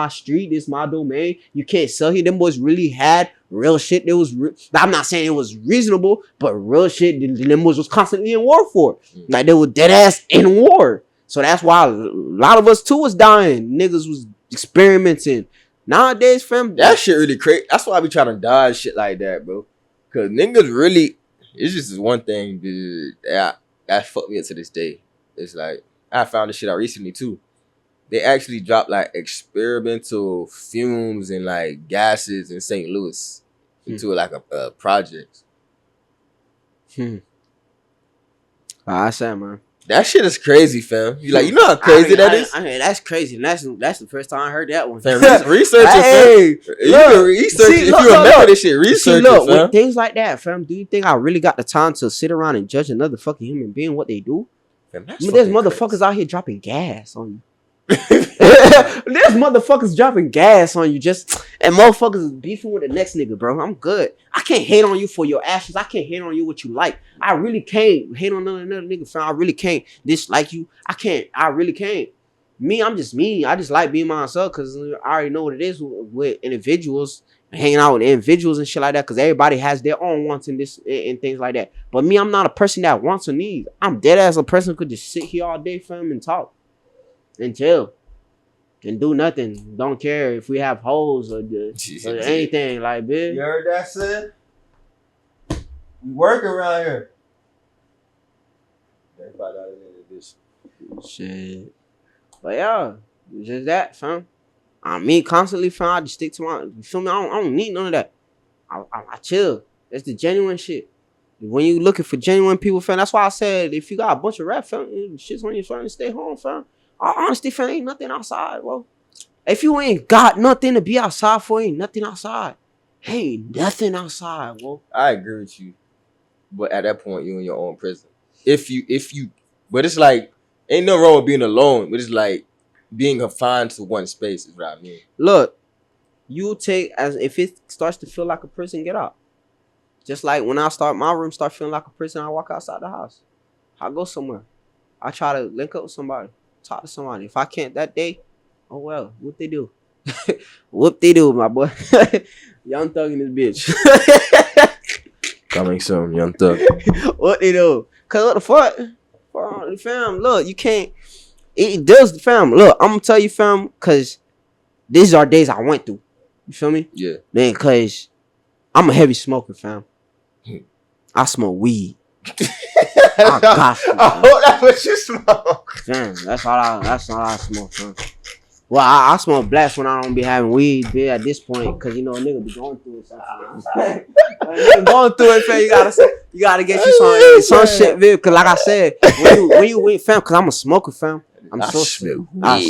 street, this my domain. You can't sell here. Them boys really had real shit. There was I'm not saying it was reasonable, but real shit. Them boys was constantly in war for. Like they were dead ass in war. So that's why a lot of us too was dying. Niggas was experimenting. Nowadays, fam, that shit really crazy. That's why I be trying to dodge shit like that, bro. Cause niggas really, it's just this one thing, dude, that fucked me up to this day. It's like, I found this shit out recently too. They actually dropped like experimental fumes and like gases in St. Louis into like a project. I said, man, that shit is crazy, fam. You know how crazy that is? I mean, that's crazy. And that's the first time I heard that one. Fam, research it, fam. You can research it. If you remember this shit, research it, fam. With things like that, fam, do you think I really got the time to sit around and judge another fucking human being what they do? Fam, there's motherfuckers out here dropping gas on you. There's motherfuckers dropping gas on you and motherfuckers beefing with the next nigga, bro. I'm good. I can't hate on you for your actions. I can't hate on you what you like. I really can't hate on another nigga, fam. I really can't dislike you. I really can't. Me, I'm just me. I just like being myself because I already know what it is with individuals, hanging out with individuals and shit like that, because everybody has their own wants and this and things like that. But me, I'm not a person that wants or needs. I'm dead as a person who could just sit here all day, fam, and talk and chill and do nothing. Don't care if we have hoes or anything, like, bitch. You heard that, son? We work around here. Shit. But yeah, just that, fam. Me constantly, fam, I just stick to my, you feel me? I don't need none of that. I chill. That's the genuine shit. When you looking for genuine people, fam, that's why I said if you got a bunch of rap, fam, shit's when you're trying to stay home, fam. Honestly, fam, ain't nothing outside, bro. If you ain't got nothing to be outside for, ain't nothing outside. Ain't nothing outside, bro. I agree with you. But at that point, you in your own prison. If you, but it's like, ain't no wrong with being alone, but it's like being confined to one space is what I mean. Look, you take, as if it starts to feel like a prison, get out. Just like when my room start feeling like a prison, I walk outside the house. I go somewhere. I try to link up with somebody. Talk to somebody. If I can't that day, oh well, what they do? What they do, my boy? Young Thug in this bitch. Coming soon, Young Thug. What they do? Cause what the fuck? Fam, look, you can't. It does, fam. Look, I'm gonna tell you, fam, cause these are days I went through. You feel me? Yeah. Then, cause I'm a heavy smoker, fam. I smoke weed. I hope that's what you smoke. Fam, that's all I smoke, fam. Well, I smoke blacks when I don't be having weed, bitch, at this point, cause you know a nigga be going through it sometimes. Going through it, fam, you gotta get you some shit, bitch. Cause like I said, when you wait, fam, cause I'm a smoker, fam. I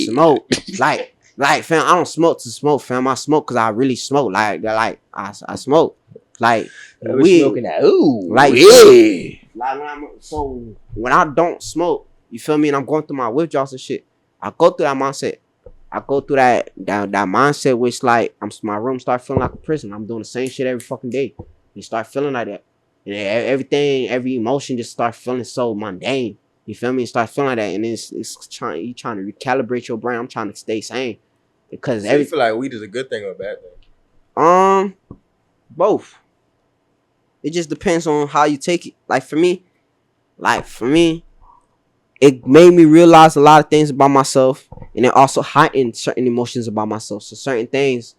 smoke. Like, fam, I don't smoke to smoke, fam. I smoke cause I really smoke. I smoke. Like weed. Smoking that. Ooh. Like yeah. Like when I don't smoke, you feel me, and I'm going through my withdrawals and shit, I go through that mindset. I go through that mindset which like my room start feeling like a prison. I'm doing the same shit every fucking day. You start feeling like that. And every emotion just start feeling so mundane. You feel me? Start feeling like that. And it's trying to recalibrate your brain. I'm trying to stay sane. Because you feel like weed is a good thing or a bad thing? Both. It just depends on how you take it. Like for me, it made me realize a lot of things about myself, and it also heightened certain emotions about myself. So certain things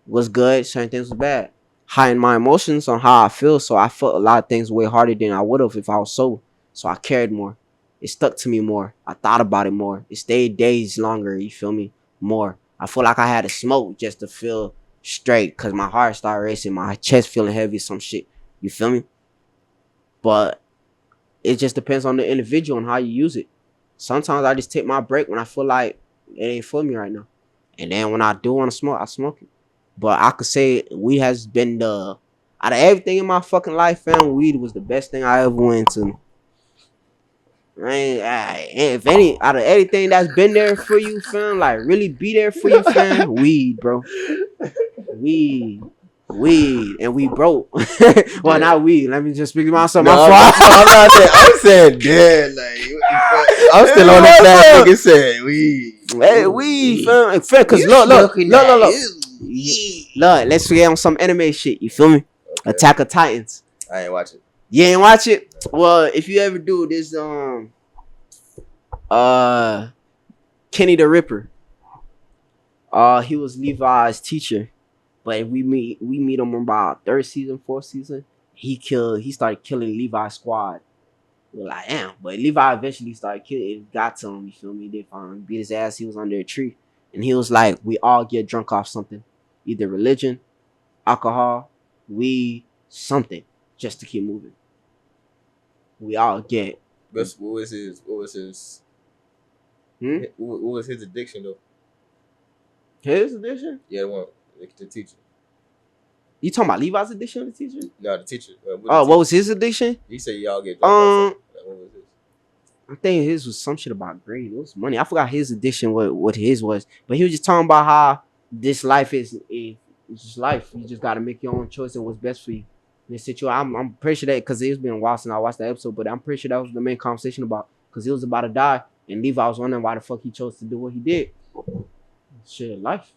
was good, certain things was bad. Heightened my emotions on how I feel, so I felt a lot of things way harder than I would have if I was sober. So I cared more. It stuck to me more. I thought about it more. It stayed days longer, you feel me? More. I feel like I had to smoke just to feel straight, because my heart started racing, my chest feeling heavy, some shit. You feel me? But it just depends on the individual and how you use it. Sometimes I just take my break when I feel like it ain't for me right now. And then when I do want to smoke, I smoke it. But I could say weed has been out of everything in my fucking life, fam, weed was the best thing I ever went to. If any, out of everything that's been there for you, fam, like really be there for you, fam, weed, bro. Weed, and we broke. Well, not weed. Let me just speak to myself. No, I'm not saying. I'm saying dead. Like I'm still on the fast nigga saying weed. Hey, weed, fam. Cause look. Look, let's get on some anime shit. You feel me? Okay. Attack of Titans. I ain't watch it. You ain't watch it? Well, if you ever do this, Kenny the Ripper. He was Levi's teacher. But we meet him about third season, fourth season. He started killing Levi's squad. We're like, damn. But Levi eventually started killing. It got to him, you feel me? They found him, beat his ass. He was under a tree. And he was like, we all get drunk off something. Either religion, alcohol, weed, something. Just to keep moving. We all get. What was his addiction though? His addiction? Yeah, the one. The teacher. You talking about Levi's addiction, the teacher? No, the teacher. What was his addiction? He said y'all get drunk. What was his? I think his was some shit about grade. It was money. I forgot his addiction, what his was. But he was just talking about how this life is just life. You just got to make your own choice of what's best for you. In this situation, I'm pretty sure that, because it's been a while since I watched that episode, but I'm pretty sure that was the main conversation about, because he was about to die, and Levi was wondering why the fuck he chose to do what he did. Shit, life.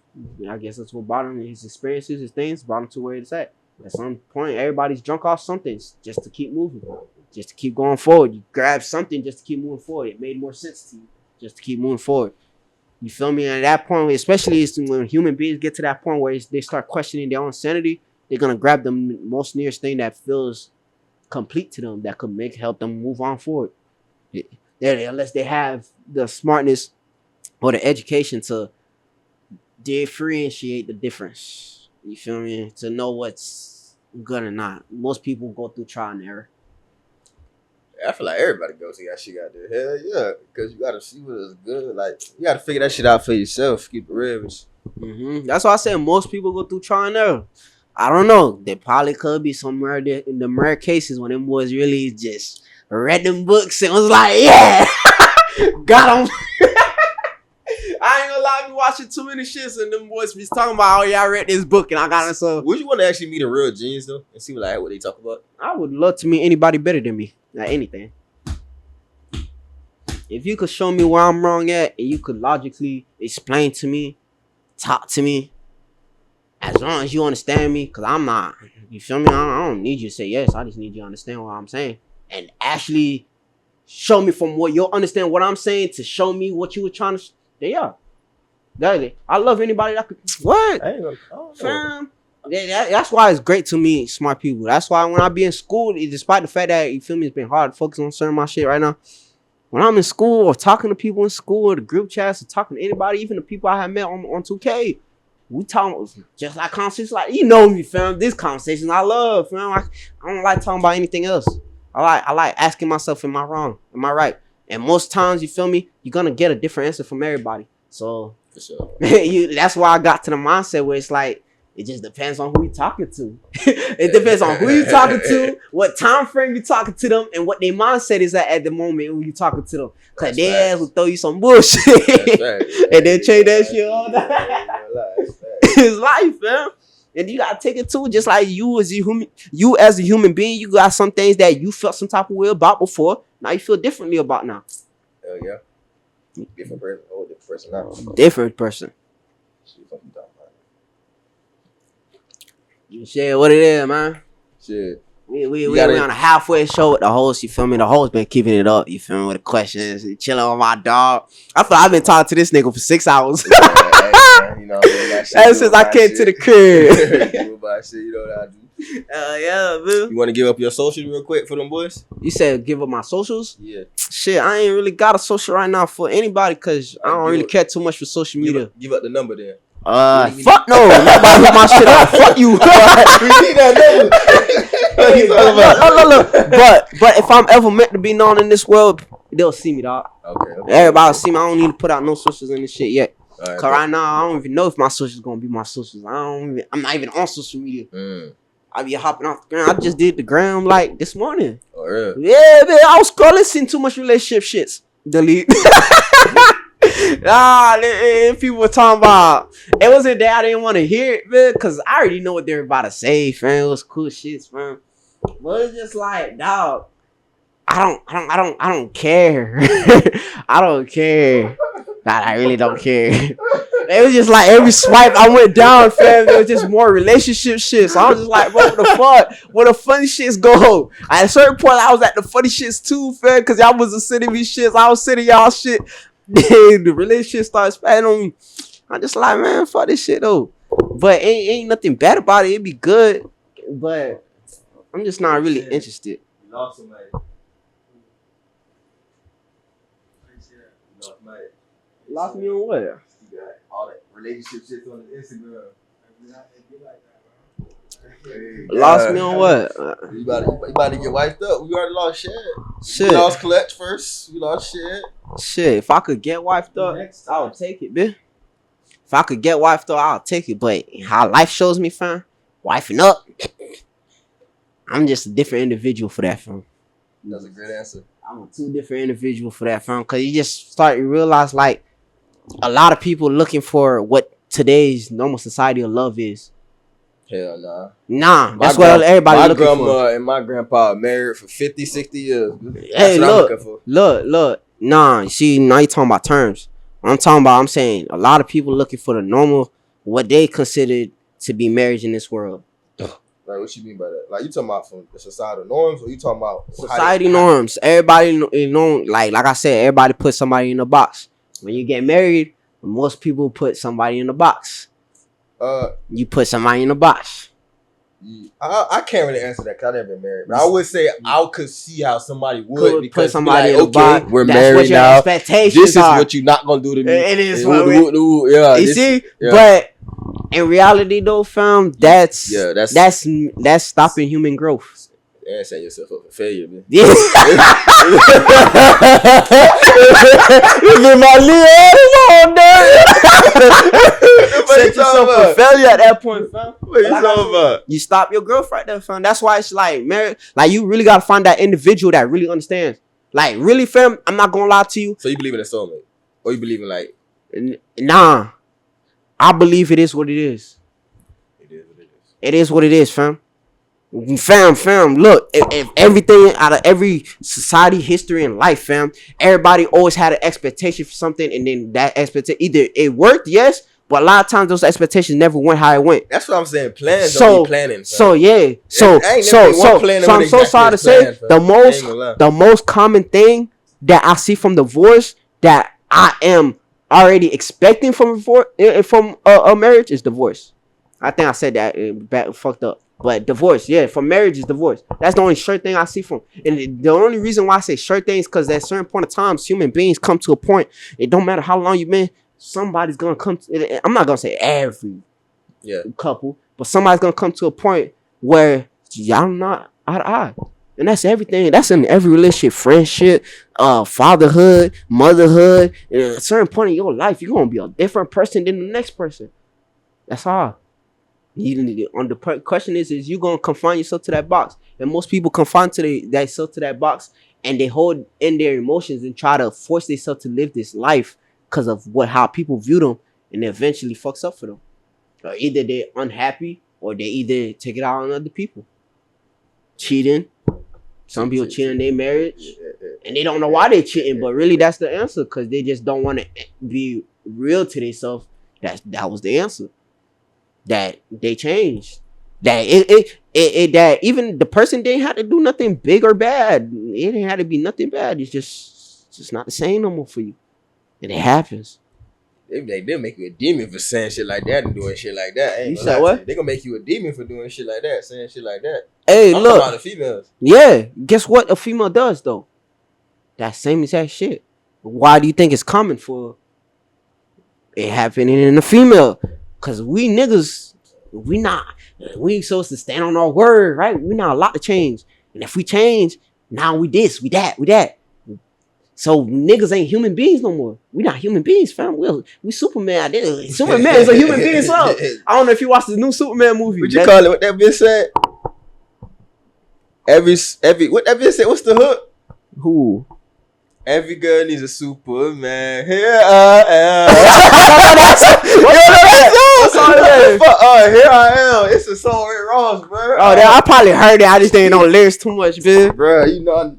I guess that's what brought him, his experiences, his things, brought him to where it's at. At some point, everybody's drunk off something just to keep moving, just to keep going forward. You grab something just to keep moving forward. It made more sense to you just to keep moving forward. You feel me? And at that point, especially when human beings get to that point where they start questioning their own sanity, they're going to grab the most nearest thing that feels complete to them, that could help them move on forward. Unless they have the smartness or the education to differentiate the difference. You feel me? To know what's good or not. Most people go through trial and error. I feel like everybody goes through that shit out there. Hell yeah. Because you got to see what is good. Like, you got to figure that shit out for yourself. Keep it real. That's why I said most people go through trial and error. I don't know. There probably could be some murder in the murder cases when them boys really just read them books and was like, yeah, got them. I ain't gonna lie, I be watching too many shits and them boys be talking about, oh yeah, I read this book and I got it. So would you want to actually meet a real genius though and see what they talk about? I would love to meet anybody better than me at anything. If you could show me where I'm wrong at and you could logically explain to me, talk to me, as long as you understand me, because I'm not You feel me? I don't need you to say yes. I just need you to understand what I'm saying. And actually show me from what you'll understand what I'm saying to show me what you were trying to. Yeah. Daddy, I love anybody that could. What? Fam. That's why it's great to meet smart people. That's why when I be in school, despite the fact that, you feel me, it's been hard to focus on certain my shit right now. When I'm in school or talking to people in school or the group chats or talking to anybody, even the people I have met on 2K, we talk just like conversations like, you know me, fam. This conversation I love, fam. I don't like talking about anything else. I like asking myself, am I wrong? Am I right? And most times, you feel me, you're gonna get a different answer from everybody. So for sure. That's why I got to the mindset where it's like, it just depends on who you're talking to. It depends on who you're talking to, what time frame you're talking to them, and what their mindset is at the moment when you're talking to them. Because their ass will throw you some bullshit. And then change that shit all that. It's life, man. And you gotta take it too. Just like you as a human being, you got some things that you felt some type of way about before. Now you feel differently about now. Hell yeah. Different person. Oh, different person now. Different person. Shit, what it is, man? Shit. We on a halfway show with the host, you feel me? The host been keeping it up, you feel me, with the questions, chilling with my dog. I feel I've been talking to this nigga for 6 hours. You know, ever since I came to the crib. You know what I do. Yeah, man. You want to give up your socials real quick for them boys? You said give up my socials? Yeah. Shit, I ain't really got a social right now for anybody because I don't really care too much for social media. Give up the number then. Fuck no. Nobody hit my shit up. Fuck you. We need that number. But if I'm ever meant to be known in this world, they'll see me, dog. Okay. Everybody will see me. I don't need to put out no socials in this shit yet. Right, cause right now I don't even know if my socials gonna be my socials. I'm not even on social media. I be hopping off the gram. I just did the gram like this morning. Oh really? Yeah, man. I was scrolling, seeing too much relationship shits. Delete. People were talking about it wasn't that I didn't want to hear it, man, because I already know what they're about to say, fam. It was cool shits, man. But it's just like, dog, I don't care. I don't care. God, I really don't care. It was just like every swipe I went down, fam, there was just more relationship shit. So I was just like, bro, what the fuck? Where the funny shits go? At a certain point, I was at the funny shits too, fam, because y'all wasn't sending me shits. I was sending y'all shit. The relationship starts spatting on me. I'm just like, man, fuck this shit though. But ain't nothing bad about it. It'd be good, but I'm just not really interested. You lost somebody. Lost me on what? You got all that relationship shit on Instagram. Lost me on what? You about to get wiped up. We already lost shit. Shit. We lost Clutch first. We lost shit. Shit, if I could get wiped up, I would take it, bitch. If I could get wiped up, I'll take it. But how life shows me, fam, wifing up, I'm just a different individual for that, fam. That's a great answer. I'm a two different individual for that, fam. Because you just start to realize, like, a lot of people looking for what today's normal society of love is. Hell nah. Nah, that's what everybody looking for. My grandma and my grandpa are married for 50, 60 years. Hey, look. Nah, see, now you talking about terms. I'm saying a lot of people looking for the normal, what they consider to be marriage in this world. Like, what you mean by that? Like, you talking about from the societal norms, or you talking about society norms? Everybody, like I said, everybody put somebody in a box. When you get married, most people put somebody in a box. You put somebody in a box. I can't really answer that because I've never been married. But I would say I could see how somebody would because put somebody like, in a box. We're that's married what your now. Expectations this is are. what you're not gonna do to me. It is what you see. Yeah. But in reality, though, fam, that's stopping human growth. Yeah, setting yourself up for failure, man. Yeah. Get my little on there. Set yourself up for failure at that point, fam. What you talking about? You stop your growth right there, fam. That's why it's like marriage. Like, you really gotta find that individual that really understands. Like, really, fam, I'm not gonna lie to you. So you believe in a soulmate? Or you believe in like... Nah. I believe it is what it is. It is what it is. It is what it is, fam. Fam, look, if everything out of every society, history, and life, fam, everybody always had an expectation for something, and then that expectation, either it worked, yes, But a lot of times those expectations never went how it went. That's what I'm saying. Plans don't be planning. So I'm so sorry to say the most common thing that I see from divorce that I am already expecting from a marriage is divorce. I think I said that fucked up. But divorce, yeah, from marriage is divorce. That's the only sure thing I see from. And the only reason why I say sure thing is because at a certain point of time, human beings come to a point. It don't matter how long you've been. Somebody's gonna come. I'm not gonna say every couple, but somebody's gonna come to a point where y'all not eye to eye. And that's everything. That's in every relationship, friendship, fatherhood, motherhood. And at a certain point in your life, you're gonna be a different person than the next person. That's all. The question is you gonna confine yourself to that box? And most people confine themselves to that box, and they hold in their emotions and try to force themselves to live this life because of how people view them, and it eventually fucks up for them. Or either they're unhappy, or they either take it out on other people. Cheating. Some people cheating in their marriage, and they don't know why they're cheating, but really that's the answer, because they just don't want to be real to themselves. That was the answer. That they changed. That that even the person didn't have to do nothing big or bad. It didn't have to be nothing bad. It's just not the same no more for you. And it happens. They'll make you a demon for saying shit like that and doing shit like that. You said what? They gonna make you a demon for doing shit like that, saying shit like that. Hey, I'm look. talking about the females. Yeah. Guess what a female does though? That same exact shit. Why do you think it's common for it happening in a female? Cause we niggas, we ain't supposed to stand on our word, right? We not allowed to change. And if we change, now we this, we that. So niggas ain't human beings no more. We not human beings, fam. We Superman. Superman is a human being as well. I don't know if you watched the new Superman movie. What you call it? What that bitch said? Every what that bitch said? What's the hook? Who? Every girl needs a Superman. Here I am. Here I am. It's a song with Ross, bro. Oh, I probably heard it. I just didn't know lyrics too much, bitch. Bro, you know,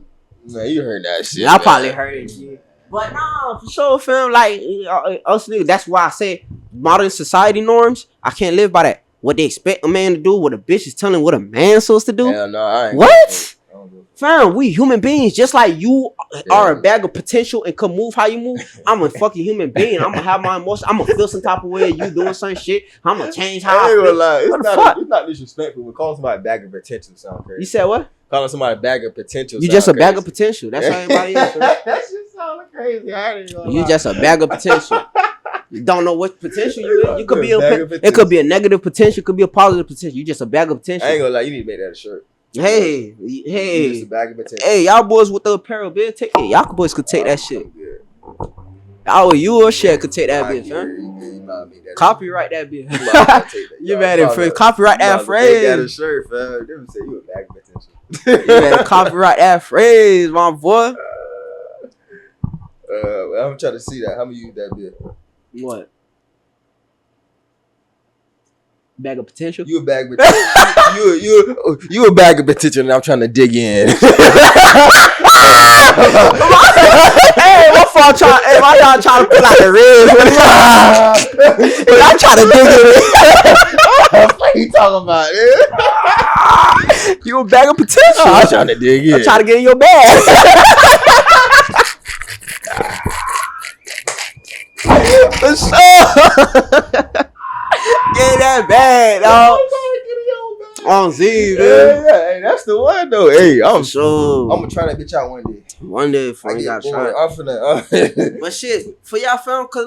man, you heard that shit. I probably heard it. Yeah. But nah, for sure, fam. Like us niggas, that's why I say modern society norms. I can't live by that. What they expect a man to do, what a bitch is telling what a man's supposed to do. Hell no, I ain't. What? Fam, we human beings, just like you are a bag of potential and can move how you move. I'm a fucking human being. I'm gonna have my emotions. I'm gonna feel some type of way. You doing some shit. I'm gonna change how I feel. It's not disrespectful. But calling somebody a bag of potential sound crazy. You said what? Calling somebody a bag of potential. You just a bag of potential. That's how everybody is. That shit sound crazy. You just a bag of potential. You don't know what potential you is. You could be it could be a negative potential. It could be a positive potential. You just a bag of potential. I ain't gonna lie. You need to make that a shirt. Hey, just a bag of potential. Hey, y'all boys with the apparel, bitch. Y'all boys could take that shit. You or Shaq could take that bitch, huh? Copyright that bitch. You mad at phrase? Copyright that phrase. Got a shirt, fam. Never say you a bag of potential. You better copyright that phrase, my boy. I'm trying to see that. How many use that bitch? What? Bag of potential? You a bag of potential. you a bag of potential, and I'm trying to dig in. Hey, what fault trying? Hey, why y'all trying to pull out the ribs? But I'm trying to dig in. What you talking about? You a bag of potential? I'm trying to dig in. I'm trying to get in your bag. For sure. Get that bag, dog. On Z, man. Hey, that's the one though. Hey, I'm sure. I'm gonna try that bitch out one day. One day, fam, you gotta try. I'm finna. But shit, for y'all, fam, cause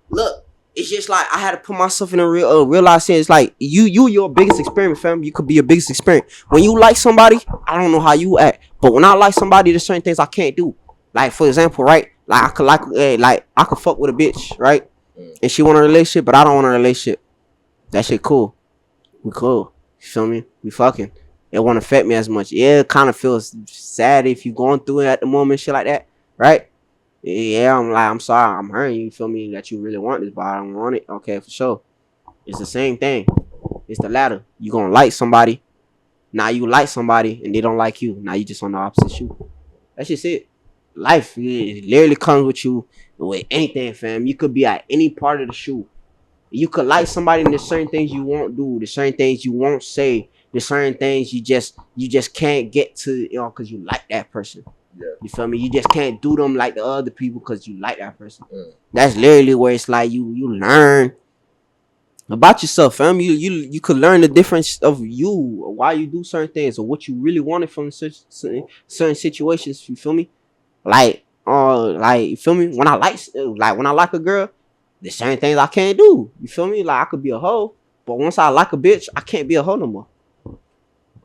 look, it's just like I had to put myself in a realize it's like your biggest experiment, fam. You could be your biggest experiment. When you like somebody, I don't know how you act, but when I like somebody, there's certain things I can't do. Like for example, right? Like I could fuck with a bitch, right? And she want a relationship, but I don't want a relationship. That shit cool. We cool. You feel me? We fucking. It won't affect me as much. Yeah, it kind of feels sad if you going through it at the moment, shit like that, right? Yeah, I'm sorry, I'm hurting you. Feel me that you really want this, but I don't want it. Okay, for sure. It's the same thing. It's the latter. You gonna like somebody. Now you like somebody and they don't like you. Now you just on the opposite shoe. That's just it. Life it literally comes with you with anything, fam. You could be at any part of the shoe. You could like somebody and there's certain things you won't do, there's certain things you won't say, there's certain things you just can't get to, you know, because you like that person. Yeah. You feel me? You just can't do them like the other people because you like that person. That's literally where it's like you learn about yourself, fam. You could learn the difference of you, why you do certain things, or what you really wanted from certain situations. You feel me? Like you feel me? When I like a girl, there's certain things I can't do. You feel me? Like I could be a hoe, but once I like a bitch, I can't be a hoe no more.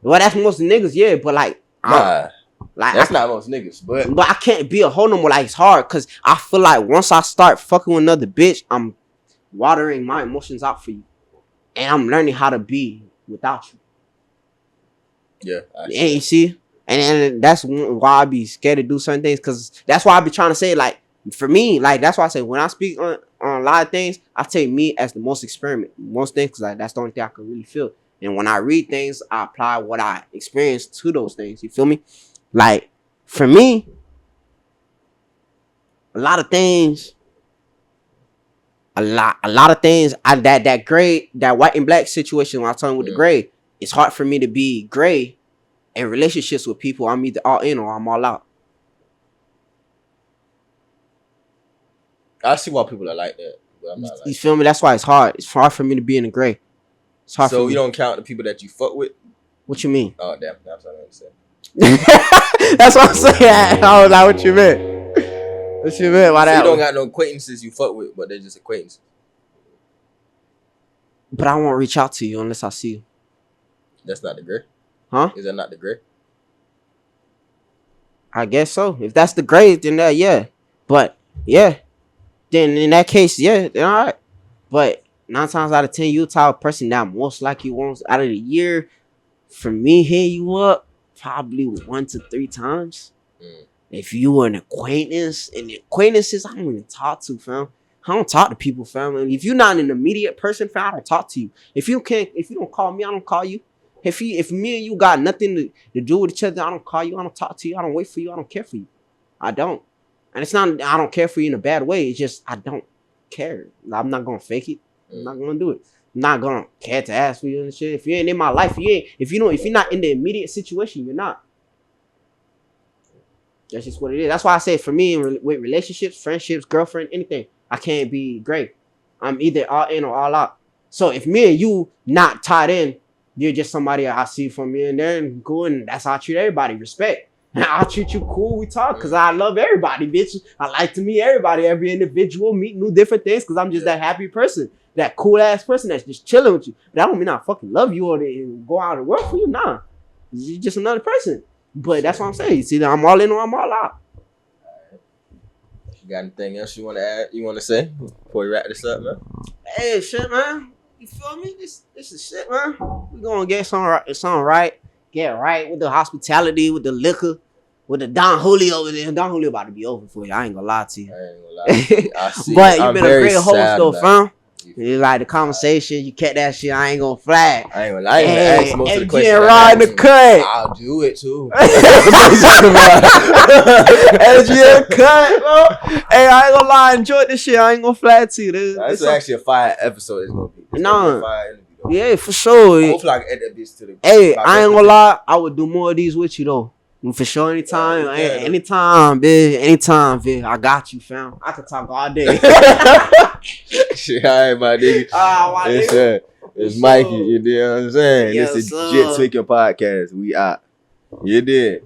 Well, that's most niggas, yeah, but like, that's not most niggas, but I can't be a hoe no more. Like it's hard because I feel like once I start fucking with another bitch, I'm watering my emotions out for you, and I'm learning how to be without you. Yeah, and you see, and that's why I be scared to do certain things, because that's why I be trying to say, like, for me, like, that's why I say when I speak on a lot of things, I take me as the most most things, because that's the only thing I can really feel. And when I read things, I apply what I experienced to those things. You feel me? Like, for me, a lot of things, that gray, that white and black situation, when I'm talking with the gray, it's hard for me to be gray in relationships with people. I'm either all in or I'm all out. I see why people are like that, but I'm not like you feel me? That's why it's hard. It's hard for me to be in the gray. It's hard. So you don't count the people that you fuck with? What you mean? Oh damn, that's what I understand. That's what I'm saying. I was like, what you meant? What you meant? Why so that? You don't got no acquaintances you fuck with, but they're just acquaintances. But I won't reach out to you unless I see you. That's not the gray? Huh? Is that not the gray? I guess so. If that's the gray, then yeah. But yeah, then in that case, yeah, then all right. But 9 times out of 10, you type of person that most likely wants out of the year for me hitting you up probably 1 to 3 times. If you were an acquaintance, and the acquaintances I don't even talk to, fam. I don't talk to people, fam. And if you're not an immediate person, fam, I don't talk to you. If you don't call me, I don't call you. If me and you got nothing to do with each other, I don't call you, I don't talk to you, I don't wait for you, I don't care for you. I don't. And it's not I don't care for you in a bad way. It's just I don't care. I'm not gonna fake it. I'm not gonna do it. I'm not gonna care to ask for you and shit. If you ain't in my life, you ain't. If you're not in the immediate situation, you're not. That's just what it is. That's why I say for me, with relationships, friendships, girlfriend, anything, I can't be gray. I'm either all in or all out. So if me and you not tied in, you're just somebody I see from me and there and cool, and that's how I treat everybody. Respect. I'll treat you cool. We talk because I love everybody, bitch. I like to meet everybody, every individual, meet new different things because I'm just that happy person, that cool ass person that's just chilling with you. But that don't mean I fucking love you or go out and work for you. Nah, you're just another person. But that's what I'm saying. See, I'm all in or I'm all out. You got anything else you want to add? You want to say before we wrap this up, man? Hey, shit, man. You feel me? This is shit, man. We gonna get something right. Get right with the hospitality, with the liquor, with the Don Julio over there. Don Julio about to be over for you. I ain't gonna lie to you. I see. But you been a great host though, fam. You like the conversation, you kept that shit. I ain't gonna flag. I ain't gonna ask most of the questions. Rod in the cut. I'll do it too. SGN cut, bro. Hey, I ain't gonna lie, I enjoyed this shit. I ain't gonna flag to you. This is actually a fire episode. It's gonna be. Yeah, for sure. Hopefully I can edit this to the. Hey, I ain't gonna lie, I would do more of these with you though. For sure, anytime, anytime, bitch. I got you, fam. I can talk all day. Shit, all right, my nigga. It's Mikey. You know what I'm saying? This is Legit Tweaking Podcast. We out. You did.